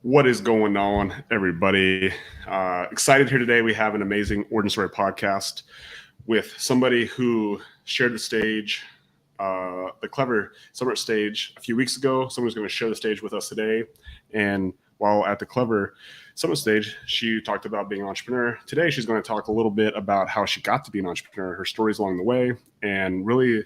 What is going on, everybody? Excited here today. We have an amazing Origin Story podcast with somebody who shared the stage, the clever summer stage a few weeks ago. Someone's going to share the stage with us today. And while at the clever summer stage, she talked about being an entrepreneur. Today, she's going to talk a little bit about how she got to be an entrepreneur, her stories along the way, and really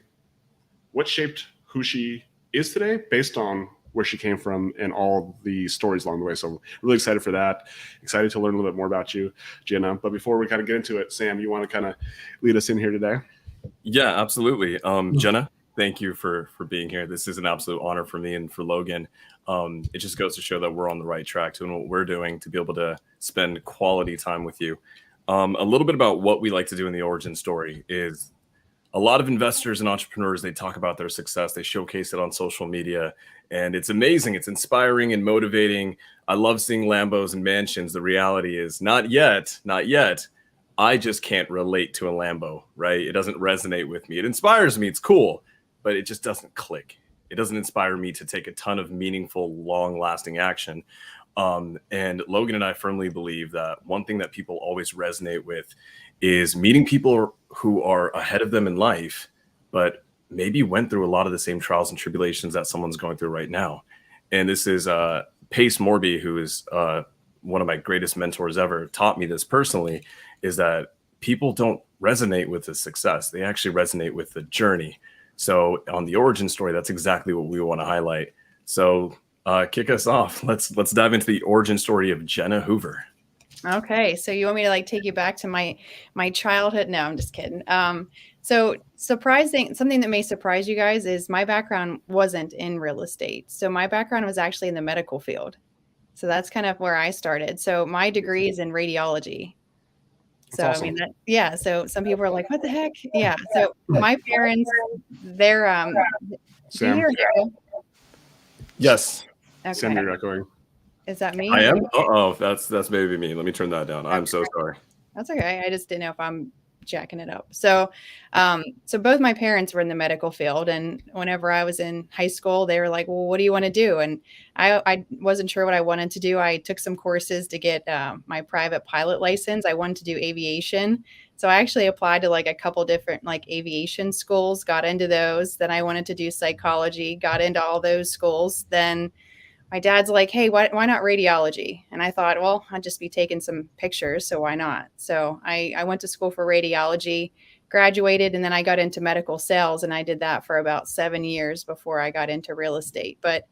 what shaped who she is today based on where she came from and all the stories along the way. So really excited for that. Excited to learn a little bit more about you, Jenna. But before we kind of get into it, Sam, you want to kind of lead us in here today? Yeah, absolutely. Jenna, thank you for being here. This is an absolute honor for me and for Logan. It just goes to show that we're on the right track doing what we're doing to be able to spend quality time with you. A little bit about what we like to do in the origin story is a lot of investors and entrepreneurs, they talk about their success. They showcase it on social media, and it's amazing. It's inspiring and motivating. I love seeing Lambos and mansions. The reality is not yet, not yet. I just can't relate to a Lambo, right? It doesn't resonate with me. It inspires me. It's cool, but it just doesn't click. It doesn't inspire me to take a ton of meaningful, long-lasting action. And Logan and I firmly believe that one thing that people always resonate with is meeting people who are ahead of them in life, but maybe went through a lot of the same trials and tribulations that someone's going through right now. And this is Pace Morby, who is one of my greatest mentors ever, taught me this personally, is that people don't resonate with the success. They actually resonate with the journey. So on the origin story, that's exactly what we want to highlight. So kick us off. Let's dive into the origin story of Jenna Hoover. Okay, so you want me to take you back to my childhood? No, I'm just kidding. So something that may surprise you guys is my background wasn't in real estate. So my background was actually in the medical field. So that's kind of where I started. So my degree is in radiology. So awesome. So some people are like, what the heck? Yeah. So my parents, they're Sam. Yes. Okay. Sam, you're echoing. Is that me? I am. That's maybe me. Let me turn that down. I'm so sorry. That's okay. I just didn't know if I'm jacking it up. So both my parents were in the medical field, and whenever I was in high school, they were like, well, what do you want to do? And I wasn't sure what I wanted to do. I took some courses to get my private pilot license. I wanted to do aviation. So I actually applied to a couple different aviation schools, got into those. Then I wanted to do psychology, got into all those schools. Then my dad's like, hey, why not radiology? And I thought, well, I'd just be taking some pictures, so why not? So I went to school for radiology, graduated, and then I got into medical sales, and I did that for about 7 years before I got into real estate. But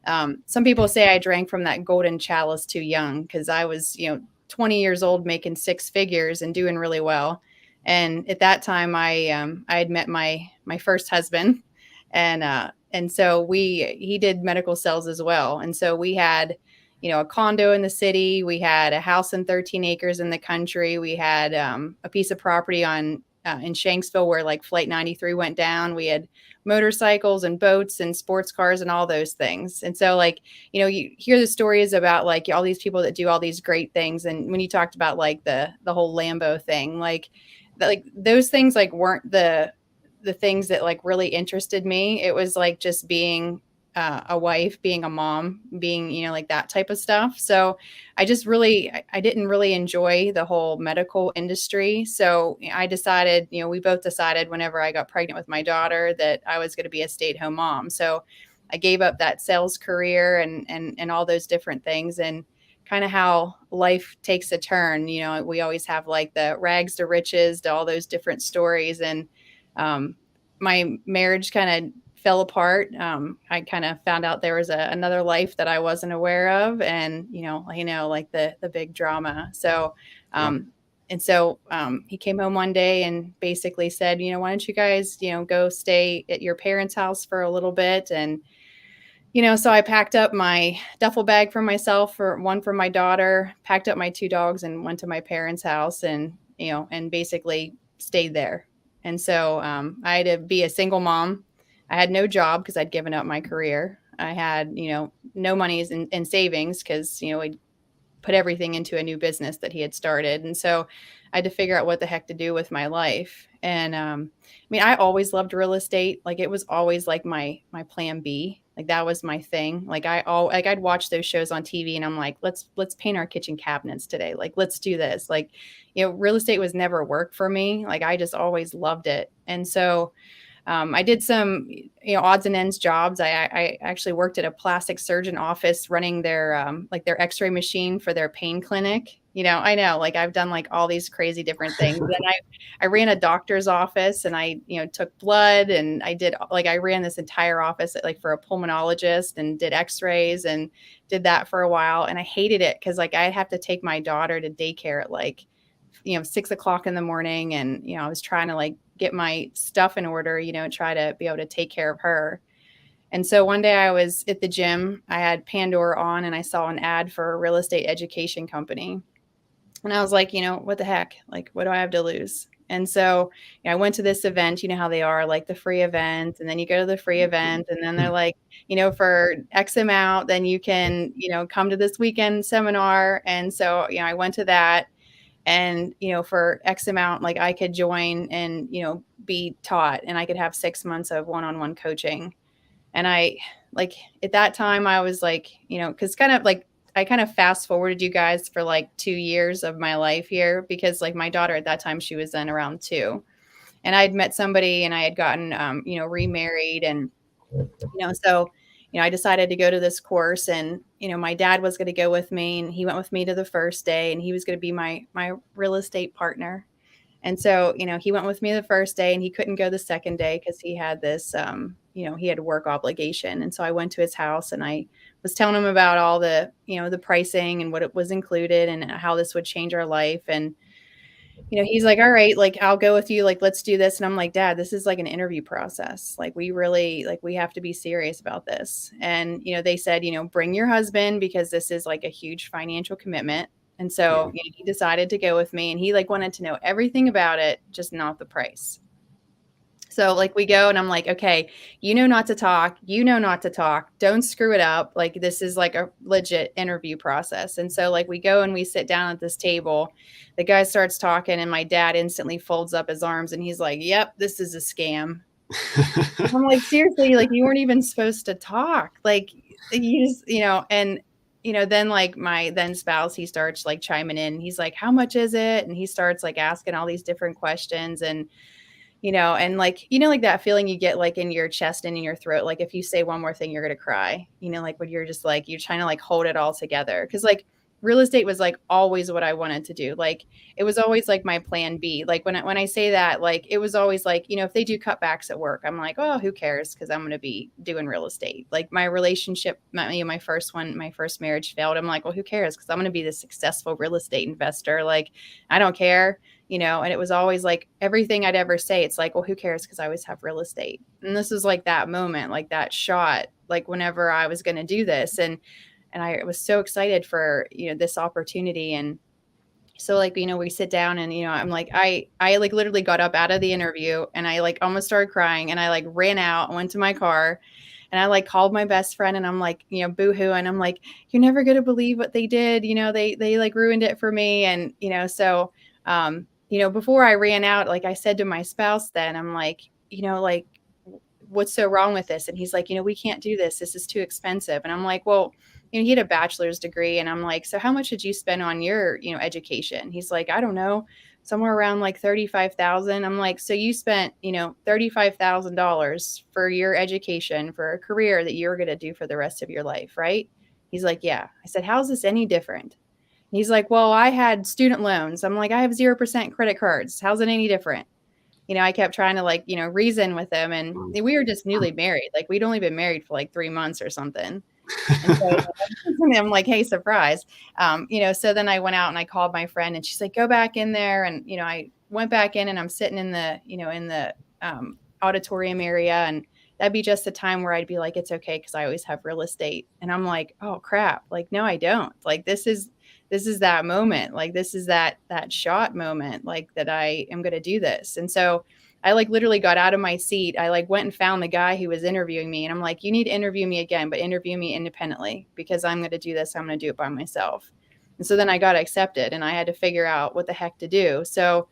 some people say I drank from that golden chalice too young, because I was, 20 years old making six figures and doing really well. And at that time, I had met my first husband, and so he did medical sales as well. And so we had, a condo in the city. We had a house in 13 acres in the country. We had a piece of property in Shanksville where Flight 93 went down. We had motorcycles and boats and sports cars and all those things. And so you hear the stories about all these people that do all these great things. And when you talked about the whole Lambo thing, those things weren't the things that really interested me. It was just being a wife, being a mom, being, that type of stuff. So I didn't really enjoy the whole medical industry. So I decided, we both decided whenever I got pregnant with my daughter that I was going to be a stay-at-home mom. So I gave up that sales career and all those different things. And kind of how life takes a turn, we always have the rags to riches to all those different stories. And my marriage kind of fell apart. I kind of found out there was another life that I wasn't aware of, and the big drama. So, he came home one day and basically said, why don't you guys, go stay at your parents' house for a little bit? And so I packed up my duffel bag for myself, for one for my daughter, packed up my two dogs, and went to my parents' house, and basically stayed there. And so I had to be a single mom. I had no job because I'd given up my career. I had, no monies in savings because, we'd put everything into a new business that he had started. And so I had to figure out what the heck to do with my life. And I always loved real estate. It was always my plan B. Like that was my thing. Like I'd watch those shows on TV and I'm like, let's paint our kitchen cabinets today. Like, let's do this. Like, real estate was never work for me. Like I just always loved it. And so I did some, odds and ends jobs. I actually worked at a plastic surgeon office running their like their X-ray machine for their pain clinic. I know, like I've done like all these crazy different things. Then I ran a doctor's office and I, took blood, and I ran this entire office like for a pulmonologist and did X-rays and did that for a while. And I hated it because like I'd have to take my daughter to daycare at like, 6 o'clock in the morning. And, I was trying to like get my stuff in order, try to be able to take care of her. And so one day I was at the gym, I had Pandora on and I saw an ad for a real estate education company. And I was like, what the heck? Like, what do I have to lose? And so I went to this event, how they are, like the free event. And then you go to the free event and then they're like, for X amount, then you can, come to this weekend seminar. And so, I went to that. And, for X amount, like I could join and, be taught, and I could have 6 months of one-on-one coaching. And I like at that time I was like, cause kind of like, I kind of fast forwarded you guys for like 2 years of my life here, because like my daughter at that time, she was then around 2, and I'd met somebody and I had gotten, remarried. And, so, I decided to go to this course, and, my dad was going to go with me, and he went with me to the first day, and he was going to be my real estate partner. And so, he went with me the first day and he couldn't go the second day because he had this, he had a work obligation. And so I went to his house and I was telling him about all the, the pricing and what it was included and how this would change our life. And, he's like, all right, like, I'll go with you. Like, let's do this. And I'm like, Dad, this is like an interview process. Like, we really, like, we have to be serious about this. And, they said, bring your husband because this is like a huge financial commitment. And so he decided to go with me, and he like wanted to know everything about it, just not the price. So like we go and I'm like, okay, not to talk, not to talk. Don't screw it up. Like this is like a legit interview process. And so like we go and we sit down at this table, the guy starts talking and my dad instantly folds up his arms and he's like, yep, this is a scam. I'm like, seriously, like you weren't even supposed to talk. Like you just, and then like my then spouse, he starts like chiming in. He's like, how much is it? And he starts like asking all these different questions. And and like, like that feeling you get like in your chest and in your throat, like if you say one more thing, you're going to cry, like when you're just like, you're trying to like hold it all together. Cause like real estate was like always what I wanted to do. Like it was always like my plan B. Like when I say that, like, it was always like, if they do cutbacks at work, I'm like, oh, who cares? Cause I'm going to be doing real estate. Like my relationship, my first marriage failed. I'm like, well, who cares? Cause I'm going to be the successful real estate investor. Like, I don't care. And it was always like everything I'd ever say, it's like, well, who cares? Because I always have real estate. And this was like that moment, like that shot, like whenever I was going to do this. And I was so excited for, this opportunity. And so like, we sit down and, I'm like, I like literally got up out of the interview and I like almost started crying and I like ran out and went to my car and I like called my best friend and I'm like, boo-hoo. And I'm like, you're never going to believe what they did. They like ruined it for me. And, so, before I ran out, like I said to my spouse then, I'm like, like, what's so wrong with this? And he's like, we can't do this. This is too expensive. And I'm like, well, he had a bachelor's degree. And I'm like, so how much did you spend on your, education? He's like, I don't know, somewhere around like 35,000. I'm like, so you spent, $35,000 for your education for a career that you're going to do for the rest of your life. Right. He's like, yeah. I said, how's this any different? He's like, well, I had student loans. I'm like, I have 0% credit cards. How's it any different? I kept trying to like, reason with him, and we were just newly married. Like we'd only been married for like 3 months or something. And so I'm like, hey, surprise. So then I went out and I called my friend and she's like, go back in there. And, I went back in and I'm sitting in the, auditorium area. And that'd be just the time where I'd be like, it's okay. Cause I always have real estate. And I'm like, oh crap. Like, no, I don't. Like, this is that moment. Like, this is that shot moment, like that I am going to do this. And so I like literally got out of my seat. I like went and found the guy who was interviewing me. And I'm like, you need to interview me again, but interview me independently because I'm going to do this. I'm going to do it by myself. And so then I got accepted and I had to figure out what the heck to do. So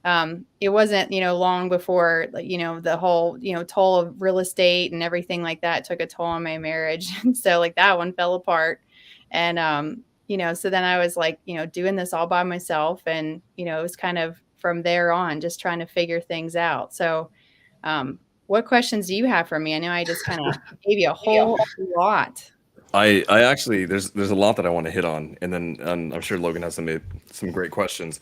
it wasn't, long before, like, the whole, toll of real estate and everything like that took a toll on my marriage. And so like that one fell apart. And, so then I was like, doing this all by myself. And, it was kind of from there on, just trying to figure things out. So, what questions do you have for me? I know I just kind of gave you a whole lot. I actually there's a lot that I want to hit on, and then I'm sure Logan has some great questions.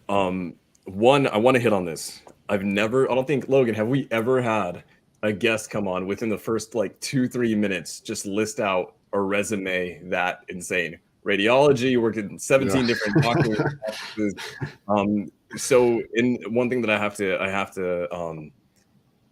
One, I want to hit on this. I don't think, Logan, have we ever had a guest come on within the first like 2-3 minutes just list out a resume that insane? Radiology, worked in 17 different doctors. So in one thing that I have to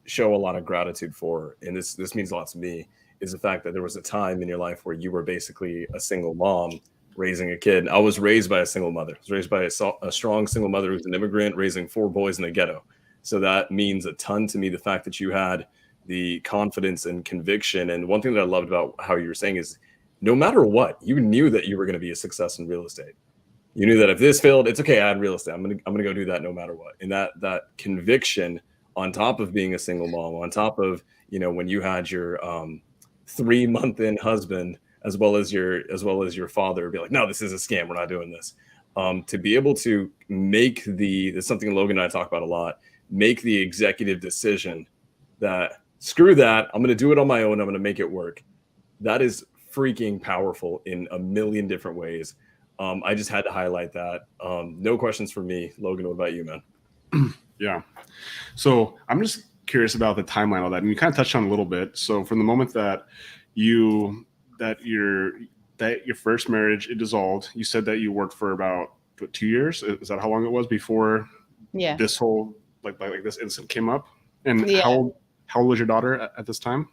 show a lot of gratitude for, and this means a lot to me, is the fact that there was a time in your life where you were basically a single mom raising a kid. I was raised by a single mother. I was raised by a strong single mother who's an immigrant, raising 4 boys in the ghetto. So that means a ton to me, the fact that you had the confidence and conviction. And one thing that I loved about how you were saying is, no matter what, you knew that you were going to be a success in real estate. You knew that if this failed, it's okay, I had real estate. I'm gonna go do that no matter what. And that conviction, on top of being a single mom, on top of, when you had your 3-month-in husband, as well as your father, be like, no, this is a scam, we're not doing this. To be able to make it's something Logan and I talk about a lot, make the executive decision that screw that, I'm going to do it on my own, I'm going to make it work. That is freaking powerful in a million different ways. I just had to highlight that. No questions for me. Logan, what about you, man? Yeah. So I'm just curious about the timeline of that. And you kind of touched on a little bit. So from the moment that your first marriage, it dissolved, you said that you worked for about 2 years. Is that how long it was before this whole like this incident came up? And how old was your daughter at this time?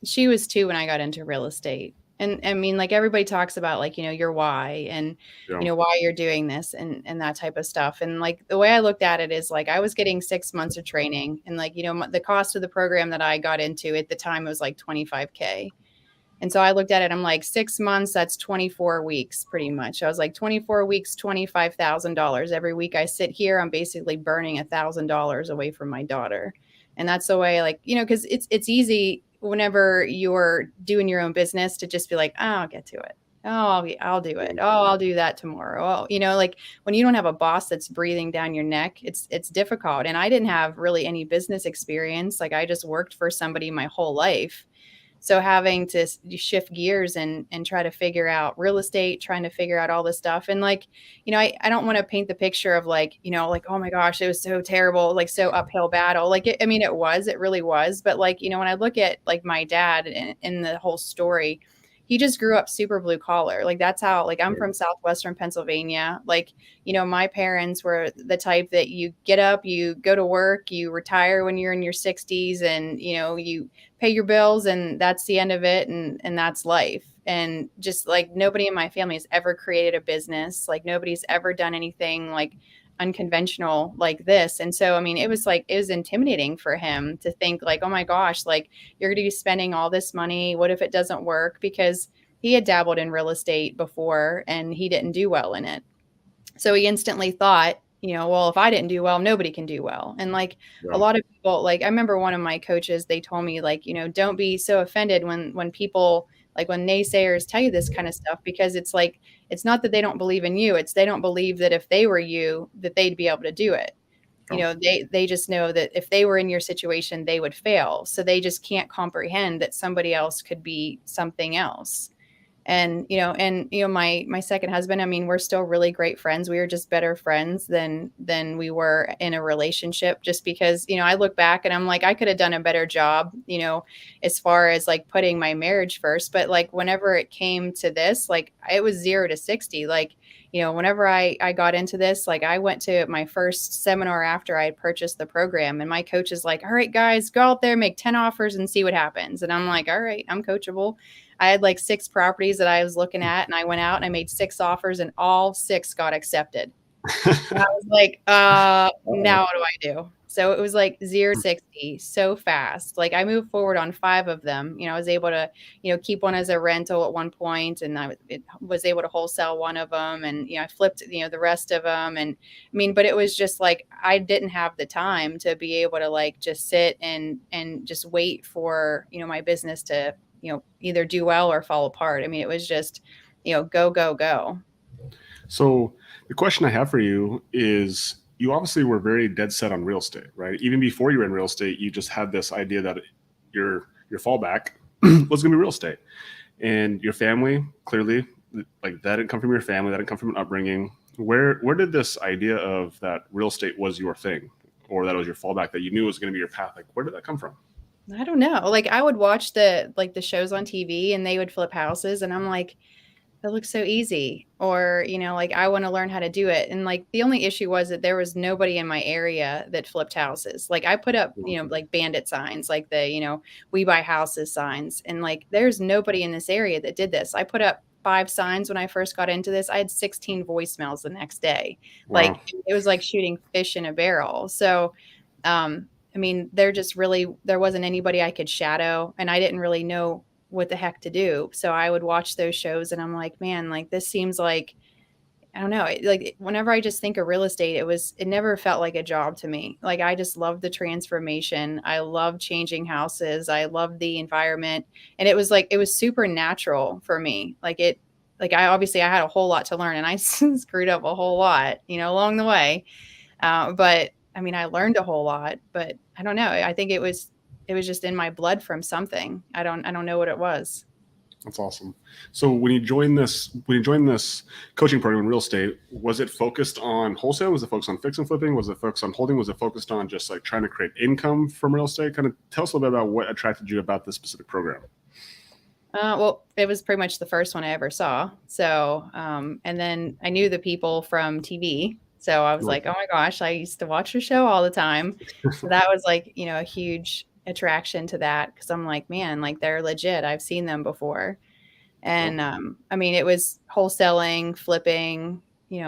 She was 2 when I got into real estate. And I mean, like, everybody talks about, like, your why and, why you're doing this and that type of stuff. And like, the way I looked at it is like, I was getting 6 months of training, and like, the cost of the program that I got into at the time was like $25K. And so I looked at it, I'm like, 6 months, that's 24 weeks, pretty much. I was like, 24 weeks, $25,000. Every week I sit here, I'm basically burning $1,000 away from my daughter. And that's the way, like, because it's easy whenever you're doing your own business to just be like, oh, I'll get to it. Oh, I'll do it. Oh, I'll do that tomorrow. Oh, like when you don't have a boss that's breathing down your neck, it's difficult. And I didn't have really any business experience. Like, I just worked for somebody my whole life. So having to shift gears and try to figure out real estate, trying to figure out all this stuff. And like, I don't want to paint the picture of like, like, oh my gosh, it was so terrible, like so uphill battle. Like, it really was. But like, when I look at like my dad in the whole story, he just grew up super blue collar. Like, that's how, like, I'm from Southwestern Pennsylvania. Like, my parents were the type that you get up, you go to work, you retire when you're in your 60s, and, you pay your bills, and that's the end of it. And that's life. And just like, nobody in my family has ever created a business. Like, nobody's ever done anything like unconventional like this. And so, I mean, it was intimidating for him to think like, oh my gosh, like, you're going to be spending all this money. What if it doesn't work? Because he had dabbled in real estate before and he didn't do well in it. So he instantly thought, well, if I didn't do well, nobody can do well. And like a lot of people, like, I remember one of my coaches, they told me like, don't be so offended when people, like, when naysayers tell you this kind of stuff, because it's like, it's not that they don't believe in you. It's they don't believe that if they were you, that they'd be able to do it. They just know that if they were in your situation, they would fail. So they just can't comprehend that somebody else could be something else. And, my second husband, I mean, we're still really great friends. We were just better friends than we were in a relationship, just because, I look back and I'm like, I could have done a better job, as far as like putting my marriage first. But like, whenever it came to this, like, it was 0 to 60. Like, whenever I got into this, like, I went to my first seminar after I had purchased the program, and my coach is like, all right, guys, go out there, make 10 offers and see what happens. And I'm like, all right, I'm coachable. I had like 6 properties that I was looking at, and I went out and I made 6 offers, and all 6 got accepted. And I was like, now what do I do? So it was like 0 to 60 so fast. Like I moved forward on 5 of them. I was able to, keep one as a rental at one point, and was able to wholesale one of them, and I flipped, the rest of them. And I mean, but it was just like I didn't have the time to be able to like just sit and just wait for my business to either do well or fall apart. I mean, it was just go go go. So the question I have for you is, you obviously were very dead set on real estate, right? Even before you were in real estate, you just had this idea that your fallback was going to be real estate. And your family, clearly, like that didn't come from your family, that didn't come from an upbringing. Where did this idea of that real estate was your thing, or that was your fallback, that you knew was going to be your path? Like, where did that come from? I don't know. Like I would watch the shows on TV, and they would flip houses, and I'm like, that looks so easy. Or, like I want to learn how to do it. And like the only issue was that there was nobody in my area that flipped houses. Like I put up, like bandit signs, like the, we buy houses signs. And like there's nobody in this area that did this. I put up 5 signs when I first got into this. I had 16 voicemails the next day. Wow. Like it was like shooting fish in a barrel. So I mean, there wasn't anybody I could shadow, and I didn't really know what the heck to do. So I would watch those shows, and I'm like, man, like this seems like, I don't know, like whenever I just think of real estate, it never felt like a job to me. Like I just loved the transformation. I loved changing houses. I loved the environment. And it was super natural for me. Like I had a whole lot to learn, and I screwed up a whole lot, along the way. But I mean, I learned a whole lot, but I don't know. I think it was just in my blood from something. I don't know what it was. That's awesome. So when you joined this coaching program in real estate, was it focused on wholesale? Was it focused on fix and flipping? Was it focused on holding? Was it focused on just like trying to create income from real estate? Kind of tell us a little bit about what attracted you about this specific program. Well, it was pretty much the first one I ever saw. So, and then I knew the people from TV. So I was like, oh my gosh, I used to watch your show all the time. So that was like, a huge attraction to that, because I'm like, man, like they're legit. I've seen them before. And I mean, it was wholesaling, flipping,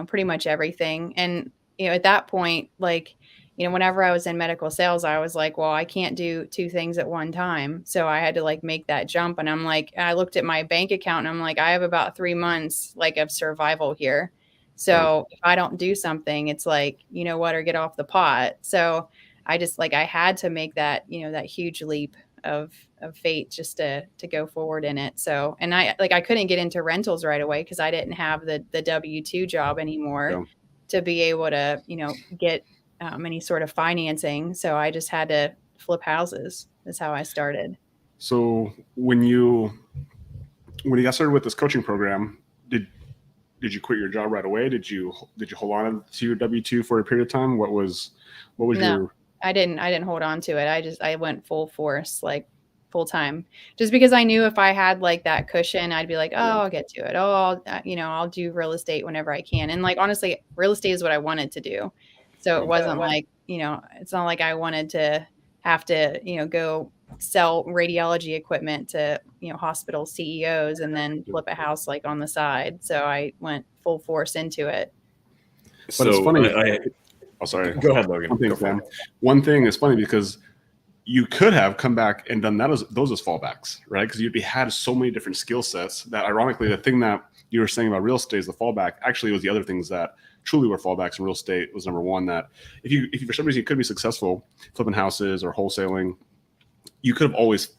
pretty much everything. And, at that point, like, whenever I was in medical sales, I was like, well, I can't do 2 things at one time. So I had to like make that jump. And I'm like, I looked at my bank account, and I'm like, I have about 3 months like of survival here. So if I don't do something, it's like, or get off the pot. So I just I had to make that, that huge leap of faith just to go forward in it. So, and I couldn't get into rentals right away, because I didn't have the W-2 job anymore to be able to, get any sort of financing. So I just had to flip houses. That's how I started. So when you got started with this coaching program, did you quit your job right away? Did you hold on to your W-2 for a period of time? What was your... I didn't hold on to it. I went full force, like full time, just because I knew if I had like that cushion, I'd be like, oh, I'll get to it. Oh, I'll do real estate whenever I can. And like, honestly, real estate is what I wanted to do. So it wasn't like, it's not like I wanted to have to, go sell radiology equipment to, hospital CEOs and then flip a house like on the side. So I went full force into it. But it's funny. Oh, sorry. Go ahead, Logan. One thing is funny, because you could have come back and done those as fallbacks, right? Because you'd had so many different skill sets that, ironically, the thing that you were saying about real estate is the fallback actually was the other things that truly were fallbacks in real estate. Was number one, that if you for some reason you could be successful flipping houses or wholesaling, you could have always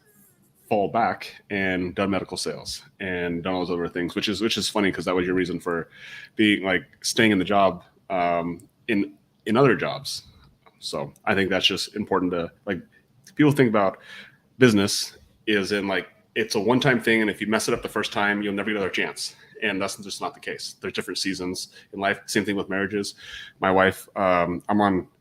fall back and done medical sales and done all those other things, which is funny, because that was your reason for being like staying in the job in other jobs. So I think that's just important to, like, people think about business is in like, it's a one-time thing, and if you mess it up the first time, you'll never get another chance. And that's just not the case. There's different seasons in life. Same thing with marriages. My wife,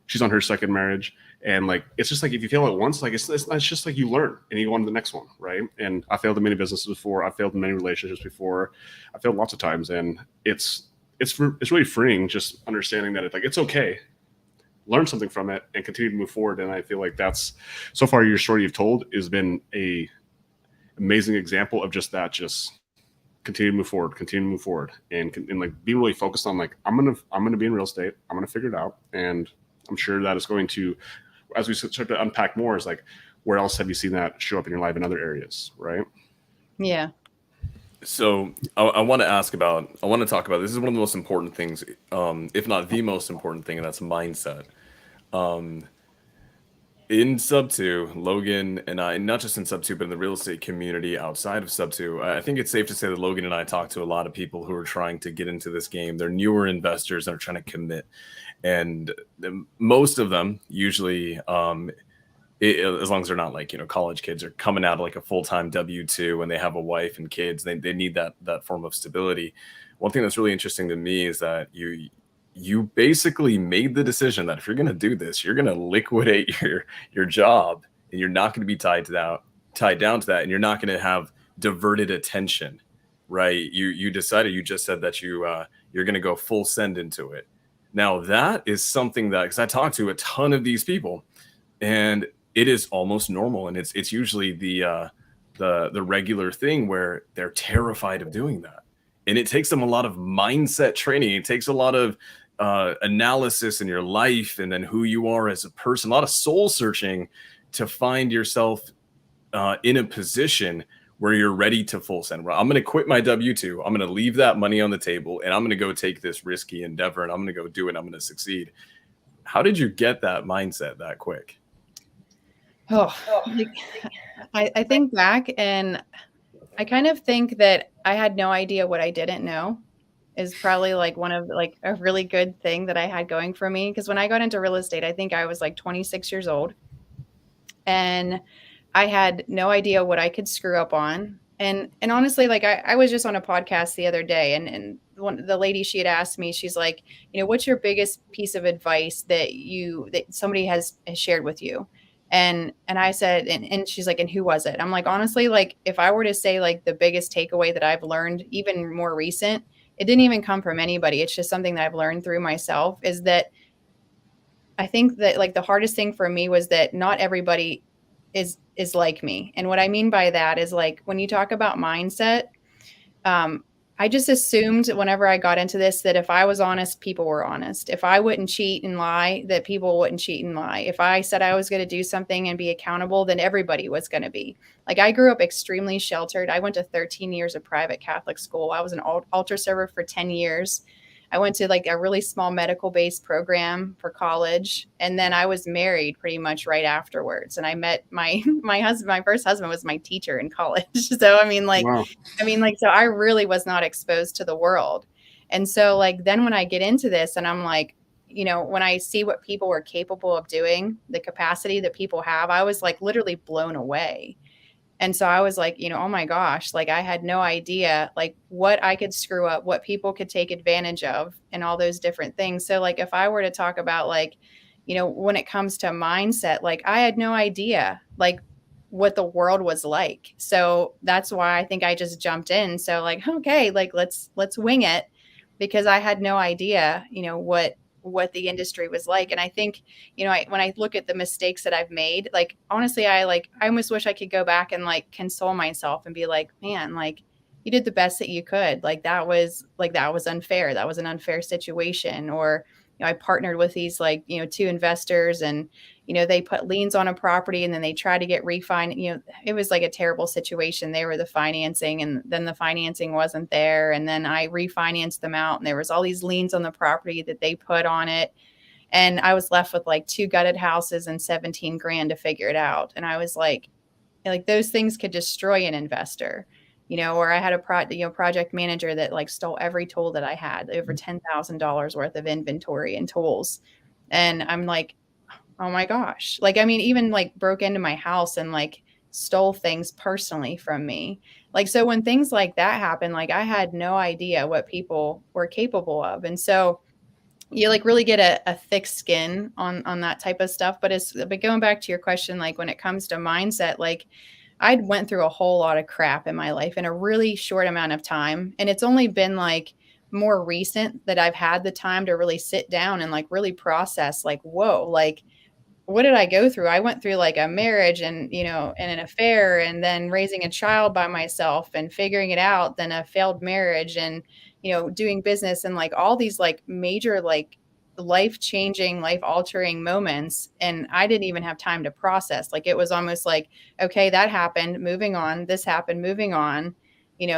she's on her second marriage, and like, it's just like, if you fail at once, like it's just like you learn and you go on to the next one, right? And I failed in many businesses before. I failed in many relationships before. I failed lots of times, and it's really freeing just understanding that it's okay. Learn something from it and continue to move forward. And I feel like that's, so far, your story you've told has been a amazing example of just that. Just continue to move forward, and like be really focused on like, I'm gonna be in real estate. I'm gonna figure it out, and I'm sure that is going to as we start to unpack more, is like, where else have you seen that show up in your life in other areas, right? Yeah. So I want to talk about, this is one of the most important things, if not the most important thing, and that's mindset. In Sub 2, Logan and I, not just in Sub 2, but in the real estate community outside of Sub 2, I think it's safe to say that Logan and I talk to a lot of people who are trying to get into this game. They're newer investors and are trying to commit. And most of them usually, as long as they're not like, college kids, are coming out of like a full-time W-2 and they have a wife and kids, they need that form of stability. One thing that's really interesting to me is that you basically made the decision that if you're going to do this, you're going to liquidate your job, and you're not going to be tied down to that, and you're not going to have diverted attention, right? You decided, you just said that you're going to go full send into it. Now that is something that, because I talked to a ton of these people, and it is almost normal, and it's usually the regular thing where they're terrified of doing that, and it takes them a lot of mindset training. It takes a lot of analysis in your life, and then who you are as a person, a lot of soul searching to find yourself in a position where you're ready to full send. I'm going to quit my W-2. I'm going to leave that money on the table, and I'm going to go take this risky endeavor, and I'm going to go do it. I'm going to succeed. How did you get that mindset that quick? Oh, I think back, and I kind of think that I had no idea what I didn't know is probably like one of like a really good thing that I had going for me. Because when I got into real estate, I think I was like 26 years old, and I had no idea what I could screw up on. And honestly, like I was just on a podcast the other day, and the lady, she had asked me, she's like, what's your biggest piece of advice that somebody has shared with you? And I said, and she's like, and who was it? I'm like, honestly, like if I were to say like the biggest takeaway that I've learned, even more recent, it didn't even come from anybody. It's just something that I've learned through myself, is that I think that like the hardest thing for me was that not everybody is like me. And what I mean by that is like, when you talk about mindset, I just assumed whenever I got into this that if I was honest, people were honest. If I wouldn't cheat and lie, that people wouldn't cheat and lie. If I said I was going to do something and be accountable, then everybody was going to be. Like, I grew up extremely sheltered. I went to 13 years of private Catholic school. I was an altar server for 10 years. I went to like a really small medical based program for college. And then I was married pretty much right afterwards. And I met my husband. My first husband was my teacher in college. So, Wow. so I really was not exposed to the world. And so like, then when I get into this and I'm like, when I see what people were capable of doing, the capacity that people have, I was like literally blown away. And so I was like, oh my gosh, like I had no idea like what I could screw up, what people could take advantage of, and all those different things. So like, if I were to talk about like, when it comes to mindset, like I had no idea like what the world was like. So that's why I think I just jumped in. So like, okay, like let's wing it, because I had no idea, what the industry was like. And I think, when I look at the mistakes that I've made, like, honestly, I almost wish I could go back and like console myself and be like, man, like you did the best that you could. That was unfair. That was an unfair situation. Or, I partnered with these like, two investors, and, they put liens on a property and then they tried to get refined. It was like a terrible situation. They were the financing, and then the financing wasn't there. And then I refinanced them out, and there was all these liens on the property that they put on it. And I was left with like 2 gutted houses and 17 grand to figure it out. And I was like those things could destroy an investor, or I had a project manager that like stole every tool that I had, over $10,000 worth of inventory and tools. And I'm like, oh my gosh. Like, I mean, even like broke into my house and like stole things personally from me. Like, so when things like that happen, like I had no idea what people were capable of. And so you like really get a thick skin on that type of stuff. But going back to your question, like when it comes to mindset, like I'd went through a whole lot of crap in my life in a really short amount of time. And it's only been like more recent that I've had the time to really sit down and like really process like, whoa, like what did I go through? I went through like a marriage and, and an affair, and then raising a child by myself and figuring it out, then a failed marriage, and, doing business, and like all these like major, like life-changing, life-altering moments, and I didn't even have time to process. Like, it was almost like, okay, that happened, moving on, this happened, moving on,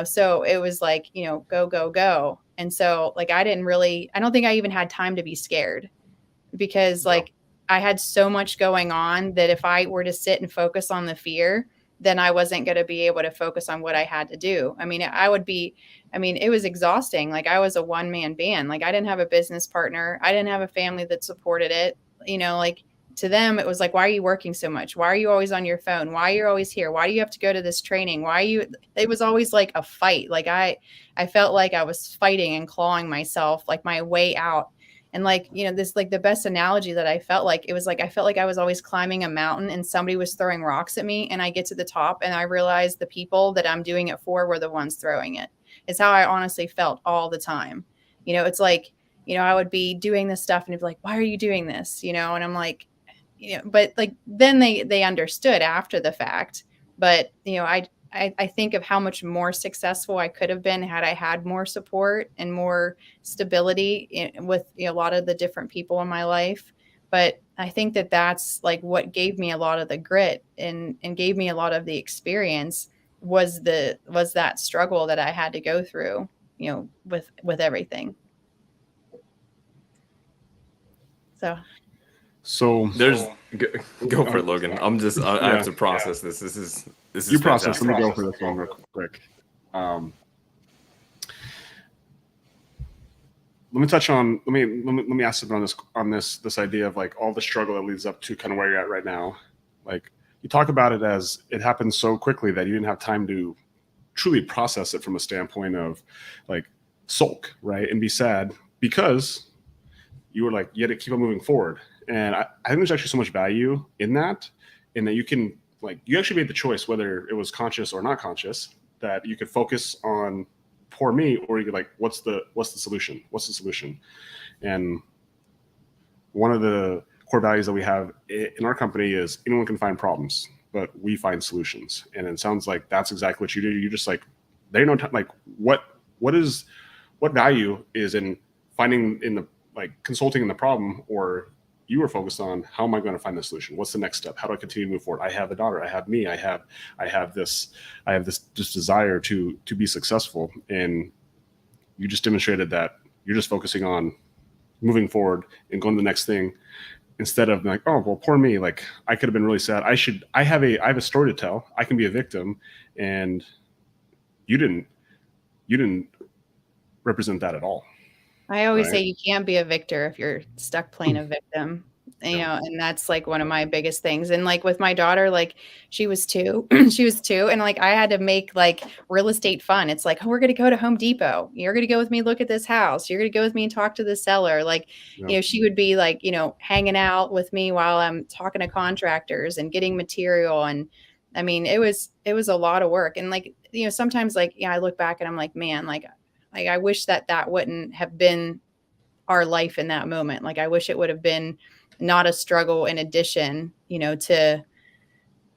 so it was like, go, go, go. And so, like, I don't think I even had time to be scared, because like I had so much going on that if I were to sit and focus on the fear, then I wasn't going to be able to focus on what I had to do. I mean, it was exhausting. Like, I was a one-man band. Like, I didn't have a business partner. I didn't have a family that supported it. Like, to them, it was like, why are you working so much? Why are you always on your phone? Why are you always here? Why do you have to go to this training? It was always like a fight. Like, I felt like I was fighting and clawing myself, like, my way out. And like, this, like, the best analogy that I felt like, it was like, I felt like I was always climbing a mountain and somebody was throwing rocks at me, and I get to the top and I realized the people that I'm doing it for were the ones throwing it. It's how I honestly felt all the time. It's like, I would be doing this stuff and it'd be like, why are you doing this? And I'm like, but like, then they understood after the fact. But, I think of how much more successful I could have been had I had more support and more stability with a lot of the different people in my life. But I think that that's like what gave me a lot of the grit and gave me a lot of the experience was that struggle that I had to go through, with everything. So there's go for it, Logan. I have to process this. This is you process. fantastic. Let me go for this one real quick. Let me touch on. Let me ask something on this idea of like all the struggle that leads up to kind of where you're at right now. Like, you talk about it as it happened so quickly that you didn't have time to truly process it from a standpoint of like sulk, right, and be sad, because you were like, you had to keep on moving forward. And I think there's actually so much value in that you can, like, you actually made the choice, whether it was conscious or not conscious, that you could focus on poor me, or you could like, what's the solution? What's the solution? And one of the core values that we have in our company is anyone can find problems, but we find solutions. And it sounds like that's exactly what you do. You're just like, they know, like, what value is in finding in the, like, consulting in the problem, or you were focused on how am I going to find the solution? What's the next step? How do I continue to move forward? I have a daughter. I have me. I have this desire to be successful. And you just demonstrated that you're just focusing on moving forward and going to the next thing, instead of like, oh, well, poor me. Like, I could have been really sad. I have a story to tell. I can be a victim. And you didn't represent that at all. I always say you can't be a victor if you're stuck playing a victim, and that's like one of my biggest things. And like with my daughter, like she was 2, and like I had to make like real estate fun. It's like, oh, we're going to go to Home Depot. You're going to go with me, look at this house. You're going to go with me and talk to the seller. Like, she would be like, hanging out with me while I'm talking to contractors and getting material. And I mean, it was a lot of work. And like, sometimes like, I look back and I'm like, man, like I wish that wouldn't have been our life in that moment. Like, I wish it would have been not a struggle in addition, to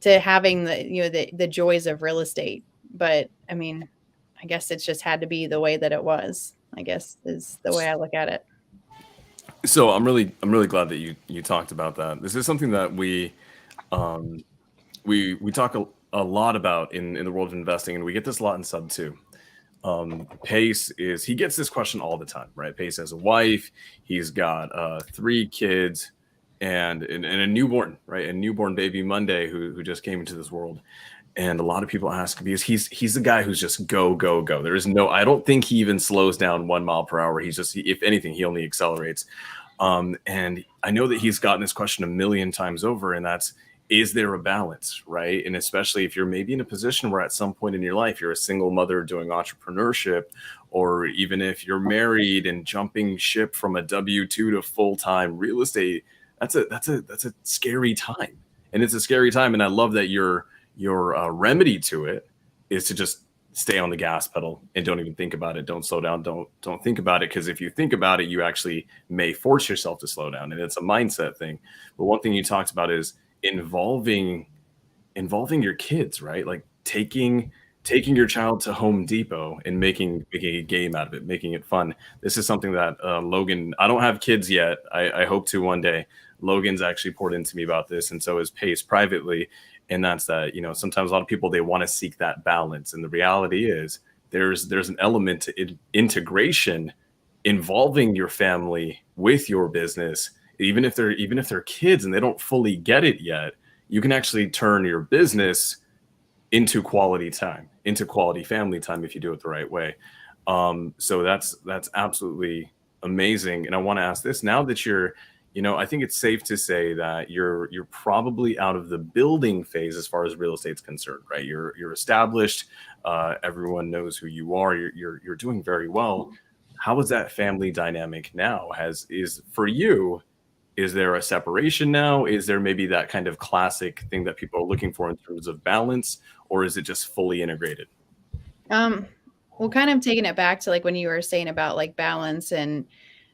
having the joys of real estate. But I mean, I guess it's just had to be the way that it was, I guess, is the way I look at it. So I'm really glad that you talked about that. This is something that we talk a lot about in the world of investing, and we get this a lot in sub too. Pace he gets this question all the time, right? Pace has a wife, he's got 3 kids and a newborn, right? A newborn baby Monday who just came into this world. And a lot of people ask, because he's the guy who's just go, go, go. There is I don't think he even slows down 1 mile per hour. He's just, if anything, he only accelerates. And I know that he's gotten this question a million times over, and that's, is there a balance, right? And especially if you're maybe in a position where at some point in your life, you're a single mother doing entrepreneurship, or even if you're married and jumping ship from a W-2 to full-time real estate, that's a scary time. And it's a scary time. And I love that your remedy to it is to just stay on the gas pedal and don't even think about it. Don't slow down. Don't think about it. Because if you think about it, you actually may force yourself to slow down. And it's a mindset thing. But one thing you talked about is involving your kids, right? Like taking taking your child to Home Depot and making a game out of it, making it fun. This is something that Logan, I don't have kids yet. I hope to one day. Logan's actually poured into me about this, and so is Pace privately. And that's that, sometimes a lot of people, they want to seek that balance. And the reality is there's an element to integration involving your family with your business. Even if they're kids and they don't fully get it yet, you can actually turn your business into quality time, into quality family time if you do it the right way. So that's absolutely amazing. And I want to ask this, now that you're, I think it's safe to say that you're probably out of the building phase as far as real estate's concerned, right? You're established. Everyone knows who you are. You're doing very well. How is that family dynamic now? Is for you? Is there a separation now? Is there maybe that kind of classic thing that people are looking for in terms of balance, or is it just fully integrated? Well, kind of taking it back to like when you were saying about like balance, and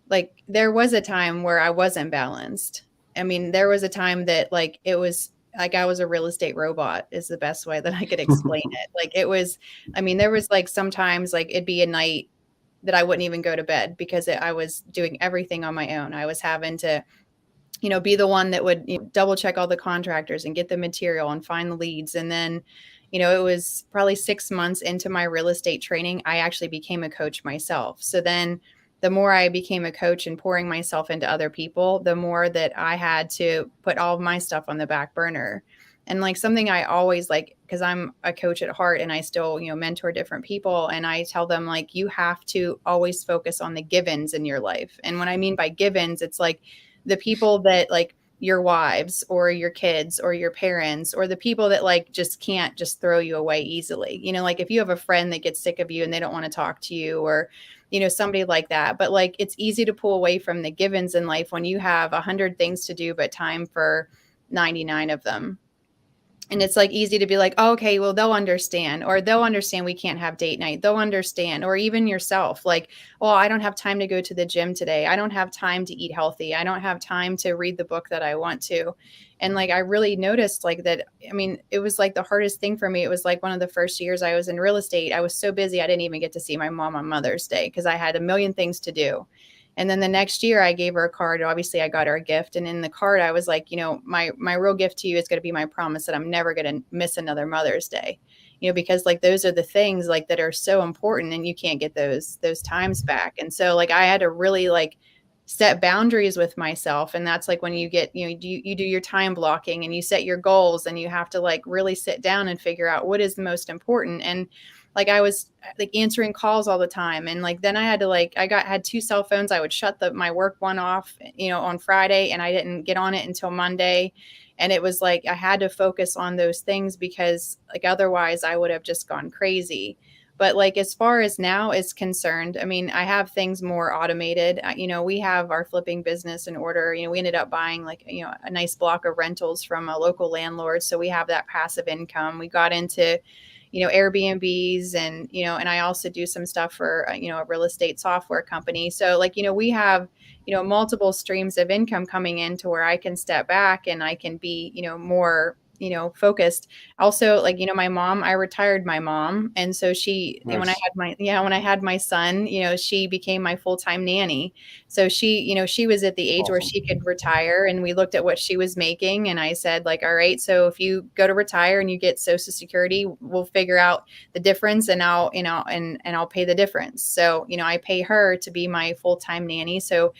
like there was a time where I wasn't balanced. I mean, there was a time that like it was like I was a real estate robot is the best way that I could explain it. Like it was, I mean, there was like sometimes like it'd be a night that I wouldn't even go to bed because I was doing everything on my own. I was having to be the one that would double check all the contractors and get the material and find the leads. And then, it was probably 6 months into my real estate training, I actually became a coach myself. So then the more I became a coach and pouring myself into other people, the more that I had to put all of my stuff on the back burner. And like something I always like, because I'm a coach at heart and I still, mentor different people. And I tell them like, you have to always focus on the givens in your life. And what I mean by givens, it's like the people that like your wives or your kids or your parents or the people that like just can't just throw you away easily. Like if you have a friend that gets sick of you and they don't want to talk to you, or somebody like that. But like it's easy to pull away from the givens in life when you have 100 things to do but time for 99 of them. And it's like easy to be like, oh, okay, well, they'll understand, or they'll understand we can't have date night. They'll understand, or even yourself, like, well, I don't have time to go to the gym today. I don't have time to eat healthy. I don't have time to read the book that I want to. And like, I really noticed like that. I mean, it was like the hardest thing for me. It was like one of the first years I was in real estate. I was so busy. I didn't even get to see my mom on Mother's Day because I had a million things to do. And then the next year I gave her a card. Obviously I got her a gift. And in the card, I was like, my real gift to you is going to be my promise that I'm never going to miss another Mother's Day, because like, those are the things like that are so important and you can't get those times back. And so like, I had to really like set boundaries with myself. And that's like when you get, you do your time blocking and you set your goals and you have to like really sit down and figure out what is the most important. And like I was like answering calls all the time. And like, then I had to like, had 2 cell phones. I would shut my work one off, on Friday, and I didn't get on it until Monday. And it was like, I had to focus on those things because like, otherwise I would have just gone crazy. But like, as far as now is concerned, I mean, I have things more automated. We have our flipping business in order. We ended up buying like, a nice block of rentals from a local landlord. So we have that passive income. We got into Airbnbs and, and I also do some stuff for, a real estate software company. So like, we have, multiple streams of income coming in to where I can step back and I can be, more, focused. Also, like, my mom, I retired my mom. And so she, Nice. when I had my son, she became my full-time nanny. So she, she was at the age Awesome. where she could retire, and we looked at what she was making. And I said like, all right, so if you go to retire and you get Social Security, we'll figure out the difference and I'll, and I'll pay the difference. So, I pay her to be my full-time nanny. So,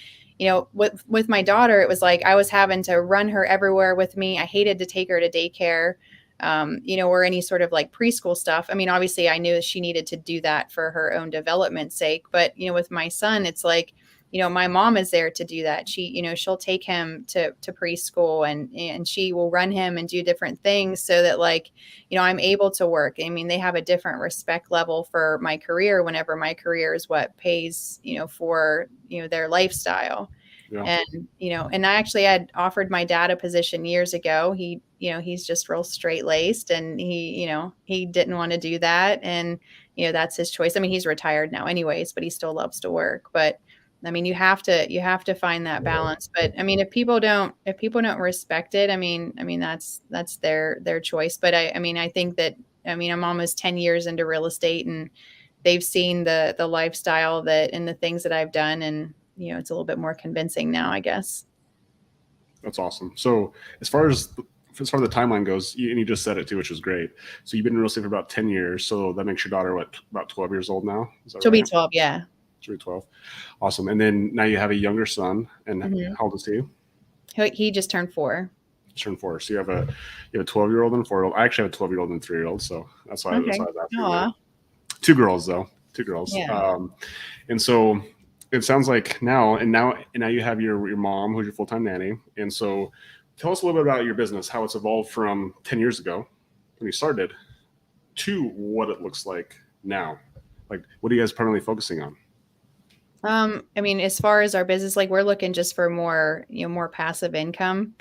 with my daughter, it was like I was having to run her everywhere with me. I hated to take her to daycare, or any sort of like preschool stuff. I mean, obviously I knew she needed to do that for her own development's sake. But, with my son, it's like, my mom is there to do that. She, she'll take him to preschool and she will run him and do different things so that like, I'm able to work. I mean, they have a different respect level for my career whenever my career is what pays, for, their lifestyle. Yeah. And, and I actually had offered my dad a position years ago. He, he's just real straight laced and he didn't want to do that. And, that's his choice. I mean, he's retired now anyways, but he still loves to work. But I mean, you have to find that balance. But I mean, if people don't respect it, I mean, that's their choice. But I mean, I think that, I mean, I'm almost 10 years into real estate, and they've seen the lifestyle that and the things that I've done. And, it's a little bit more convincing now, I guess. That's awesome. So as far as the timeline goes, and you just said it too, which is great. So you've been in real estate for about 10 years. So that makes your daughter, about 12 years old now? Is that She'll right? be 12. Yeah. She'll be 12. Awesome. And then now you have a younger son. And how old is he? He just turned 4. Turned 4. So you have a 12-year-old and a 4-year-old. I actually have a 12-year-old and a 3-year-old. So that's why, Okay. that's why I was asking. Aww. 2 girls though. 2 girls. Yeah. And so it sounds like now you have your mom, who's your full-time nanny. And so tell us a little bit about your business, how it's evolved from 10 years ago when you started to what it looks like now. Like, what are you guys primarily focusing on? I mean, as far as our business, like we're looking just for more, more passive income.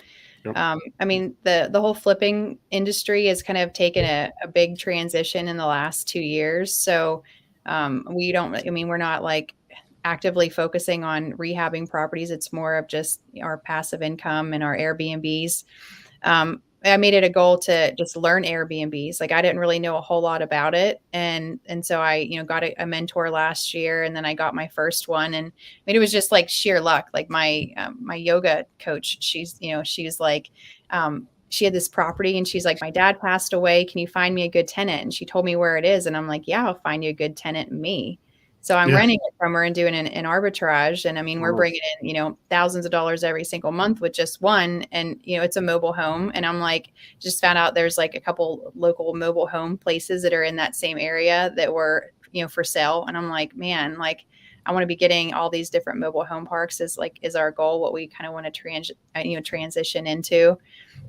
Yep. I mean, the whole flipping industry has kind of taken a big transition in the last 2 years. So we're not like actively focusing on rehabbing properties. It's more of just our passive income and our Airbnbs. I made it a goal to just learn Airbnbs. Like I didn't really know a whole lot about it. And so I, got a mentor last year, and then I got my first one. And I mean, it was just like sheer luck. Like my yoga coach, she's like, she had this property and she's like, my dad passed away. Can you find me a good tenant? And she told me where it is. And I'm like, yeah, I'll find you a good tenant, me. So I'm renting it from her and doing an arbitrage. And I mean, we're bringing in, thousands of dollars every single month with just one. And, it's a mobile home. And I'm like, just found out there's like a couple local mobile home places that are in that same area that were, for sale. And I'm like, man, like I want to be getting all these different mobile home parks is our goal, what we kind of want to transition into.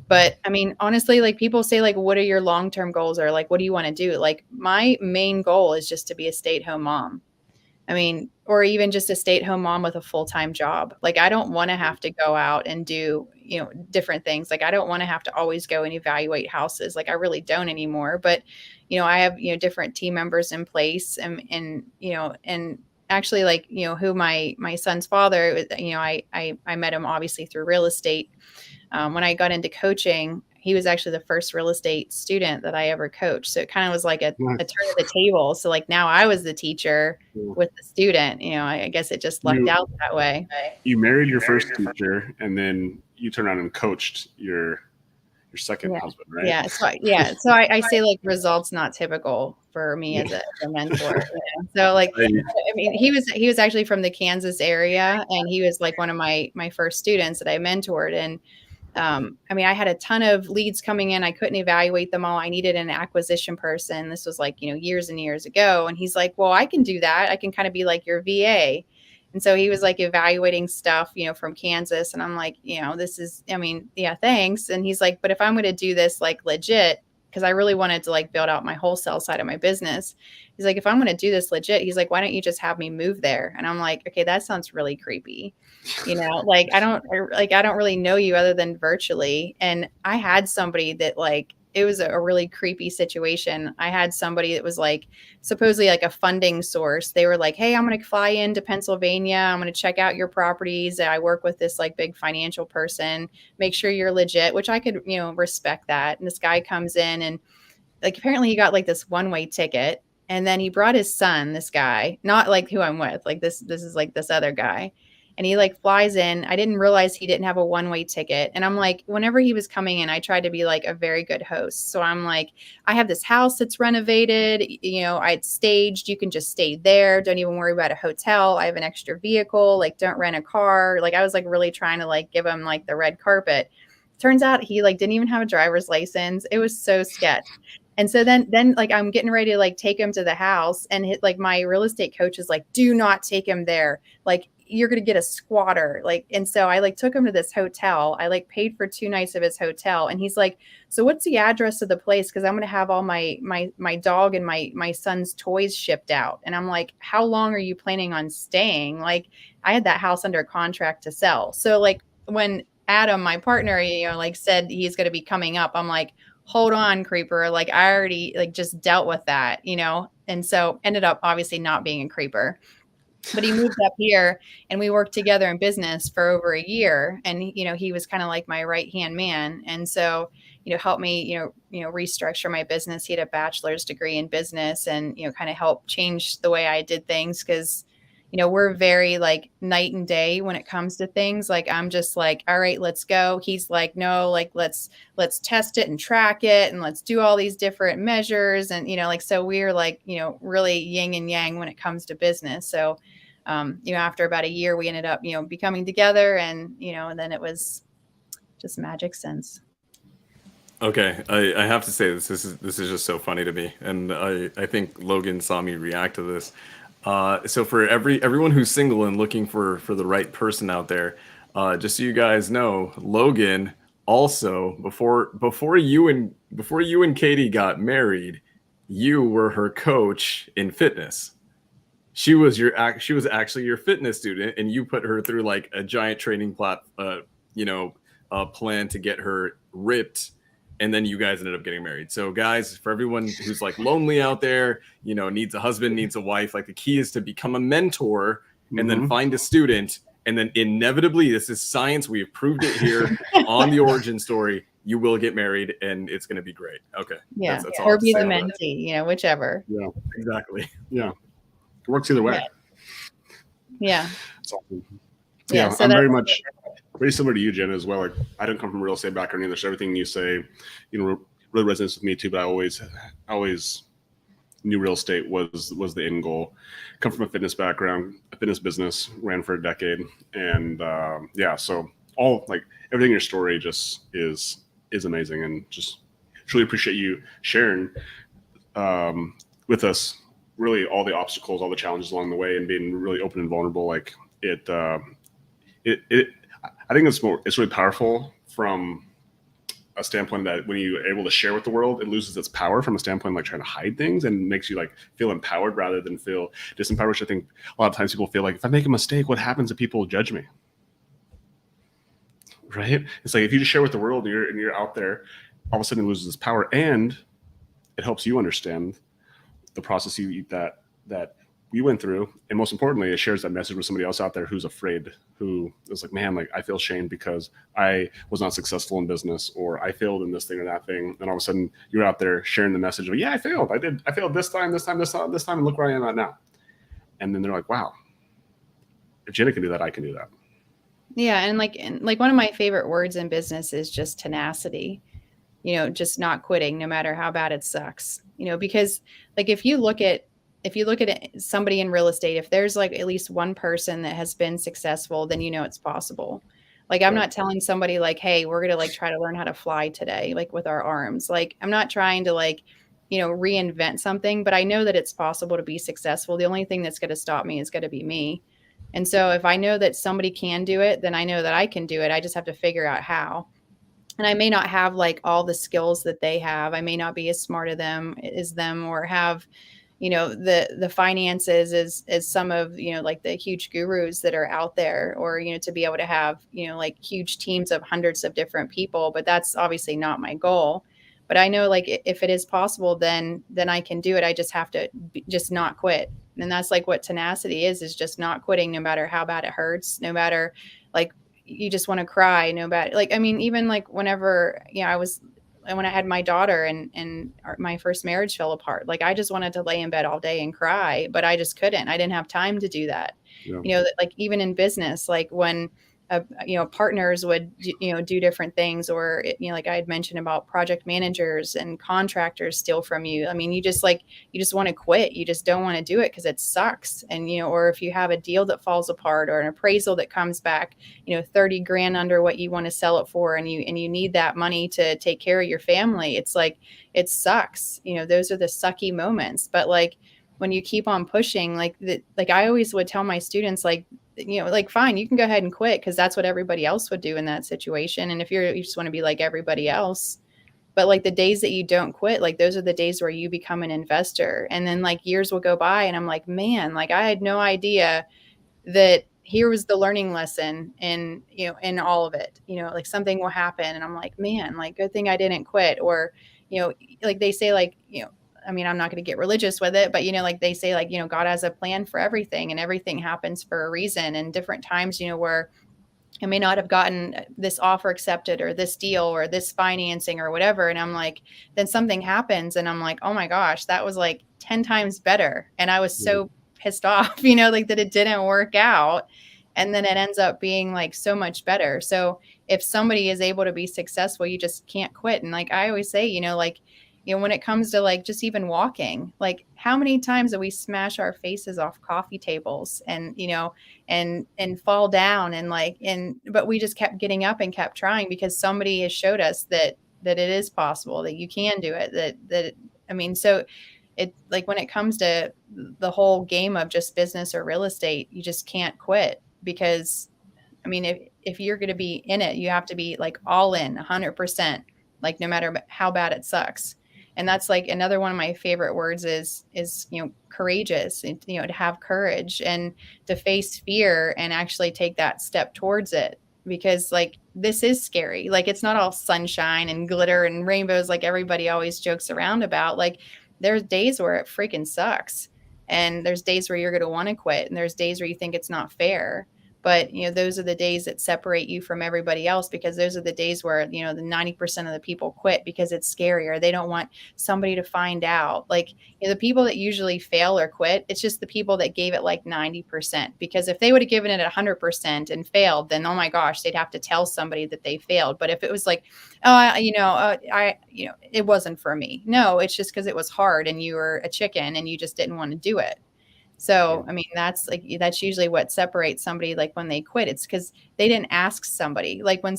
But I mean, honestly, like people say, like, what are your long-term goals, or like, what do you want to do? Like my main goal is just to be a stay-at-home mom. I mean, or even just a stay-at-home mom with a full-time job. Like, I don't want to have to go out and do, different things. Like, I don't want to have to always go and evaluate houses. Like, I really don't anymore. But, I have, different team members in place, and actually, like, who my son's father, I met him obviously through real estate. When I got into coaching, he was actually the first real estate student that I ever coached. So it kind of was like a turn of the table. So like now I was the teacher with the student, I guess it just lucked out that way. You married your first teacher, and then you turned around and coached your second husband, right? Yeah. So I say like results not typical for me as a mentor. So like, I mean, he was actually from the Kansas area, and he was like one of my first students that I mentored. And I mean, I had a ton of leads coming in. I couldn't evaluate them all. I needed an acquisition person. This was like, years and years ago. And he's like, well, I can do that. I can kind of be like your VA. And so he was like evaluating stuff, from Kansas. And I'm like, this is, I mean, yeah, thanks. And he's like, but if I'm going to do this like legit, because I really wanted to like build out my wholesale side of my business. He's like, if I'm going to do this legit, he's like, why don't you just have me move there? And I'm like, okay, that sounds really creepy. Like I don't really know you other than virtually. And I had somebody that like, it was a really creepy situation. I had somebody that was like supposedly like a funding source. They were like, hey, I'm going to fly into Pennsylvania. I'm going to check out your properties. I work with this like big financial person. Make sure you're legit, which I could, respect that. And this guy comes in, and like apparently he got like this one-way ticket. And then he brought his son, this guy, not like who I'm with, like this is like this other guy. And he like flies in. I didn't realize he didn't have a one-way ticket. And I'm like, whenever he was coming in, I tried to be like a very good host. So I'm like, I have this house that's renovated. I'd staged. You can just stay there. Don't even worry about a hotel. I have an extra vehicle. Like, don't rent a car. Like, I was like really trying to like give him like the red carpet. Turns out he like didn't even have a driver's license. It was so sketch. And so then like I'm getting ready to like take him to the house, and like my real estate coach is like, do not take him there. Like, you're going to get a squatter. Like, and so I like took him to this hotel. I like paid for 2 nights of his hotel. And he's like, so what's the address of the place? Cause I'm going to have all my dog and my son's toys shipped out. And I'm like, how long are you planning on staying? Like, I had that house under contract to sell. So like when Adam, my partner, like said he's going to be coming up, I'm like, hold on, creeper. Like I already like just dealt with that, And so ended up obviously not being a creeper. But he moved up here, and we worked together in business for over a year. And, he was kind of like my right-hand man. And so, help me, restructure my business. He had a bachelor's degree in business and, kind of help change the way I did things. Cause, we're very like night and day when it comes to things. Like, I'm just like, all right, let's go. He's like, no, like, let's test it and track it. And let's do all these different measures. And, so we're like, really yin and yang when it comes to business. So, after about a year, we ended up, becoming together and, and then it was just magic since. Okay, I have to say this is just so funny to me, and I think Logan saw me react to this. So for everyone who's single and looking for the right person out there, just so you guys know, Logan also before you and Katie got married, you were her coach in fitness. She was actually your fitness student, and you put her through like a giant training plan to get her ripped. And then you guys ended up getting married. So guys, for everyone who's like lonely out there, needs a husband, needs a wife, like the key is to become a mentor and then find a student. And then inevitably, this is science. We have proved it here on the origin story. You will get married and it's going to be great. Okay. Yeah. That's or be the mentee, whichever. Yeah, exactly. Yeah. It works either way. Yeah. It's awesome. Yeah. So I'm very similar to you, Jenna, as well. Like, I don't come from a real estate background either, so everything you say, really resonates with me too. But I always knew real estate was the end goal. Come from a fitness background, a fitness business, ran for a decade, and so all like everything in your story just is amazing, and just truly appreciate you sharing with us really all the obstacles, all the challenges along the way, and being really open and vulnerable. Like I think it's really powerful from a standpoint that when you're able to share with the world, it loses its power from a standpoint like trying to hide things, and makes you like feel empowered rather than feel disempowered, which I think a lot of times people feel like, if I make a mistake, what happens if people judge me? Right? It's like if you just share with the world and you're out there, all of a sudden it loses its power, and it helps you understand the process that we went through, and most importantly, it shares that message with somebody else out there who's afraid, who is like, man, like I feel shamed because I was not successful in business, or I failed in this thing or that thing, and all of a sudden you're out there sharing the message of, yeah, I failed this time, and look where I am at now. And then they're like, wow, if Jenna can do that, I can do that. Yeah, and like one of my favorite words in business is just tenacity. Just not quitting no matter how bad it sucks. Because like if you look at somebody in real estate, if there's like at least one person that has been successful, then it's possible. Like I'm not telling somebody like, hey, we're going to like try to learn how to fly today, like with our arms. Like I'm not trying to like, reinvent something, but I know that it's possible to be successful. The only thing that's going to stop me is going to be me. And so if I know that somebody can do it, then I know that I can do it. I just have to figure out how. And I may not have like all the skills that they have. I may not be as smart as them, or have the finances as some of, like the huge gurus that are out there, or, to be able to have, like huge teams of hundreds of different people, but that's obviously not my goal. But I know like if it is possible, then I can do it. I just have to just not quit. And that's like what tenacity is just not quitting, no matter how bad it hurts, no matter like you just want to cry, no matter like, I mean, even like whenever, when I had my daughter and my first marriage fell apart, like I just wanted to lay in bed all day and cry, but I just couldn't. I didn't have time to do that. Yeah. Like even in business, like when partners would do different things, or like I had mentioned about project managers and contractors steal from you. I mean, you just want to quit. You just don't want to do it because it sucks. And or if you have a deal that falls apart, or an appraisal that comes back 30 grand under what you want to sell it for, and you need that money to take care of your family, it's like it sucks. Those are the sucky moments. But like when you keep on pushing, like I always would tell my students, like fine, you can go ahead and quit, because that's what everybody else would do in that situation. And if you just want to be like everybody else, but like the days that you don't quit, like those are the days where you become an investor. And then like years will go by, and I'm like, man, like I had no idea that here was the learning lesson in all of it. Like something will happen, and I'm like, man, like good thing I didn't quit. Or like they say, like I mean, I'm not going to get religious with it, but, like they say, like, God has a plan for everything, and everything happens for a reason. And different times, where I may not have gotten this offer accepted or this deal or this financing or whatever. And I'm like, then something happens and I'm like, oh my gosh, that was like 10 times better. And I was so pissed off, like that it didn't work out. And then it ends up being like so much better. So if somebody is able to be successful, you just can't quit. And like I always say, when it comes to like just even walking, like how many times do we smash our faces off coffee tables and, and fall down but we just kept getting up and kept trying because somebody has showed us that it is possible, that you can do it, so it, like when it comes to the whole game of just business or real estate, you just can't quit because if you're going to be in it, you have to be like all in 100%, like no matter how bad it sucks. And that's like another one of my favorite words is courageous, to have courage and to face fear and actually take that step towards it. Because like, this is scary. Like, it's not all sunshine and glitter and rainbows like everybody always jokes around about. Like, there's days where it freaking sucks. And there's days where you're going to want to quit. And there's days where you think it's not fair. But, those are the days that separate you from everybody else, because those are the days where, the 90% of the people quit because it's scary or they don't want somebody to find out. Like, the people that usually fail or quit, it's just the people that gave it like 90%. Because if they would have given it 100% and failed, then, oh my gosh, they'd have to tell somebody that they failed. But if it was like, it wasn't for me. No, it's just because it was hard and you were a chicken and you just didn't want to do it. So, that's usually what separates somebody, like when they quit, it's because they didn't ask somebody. Like when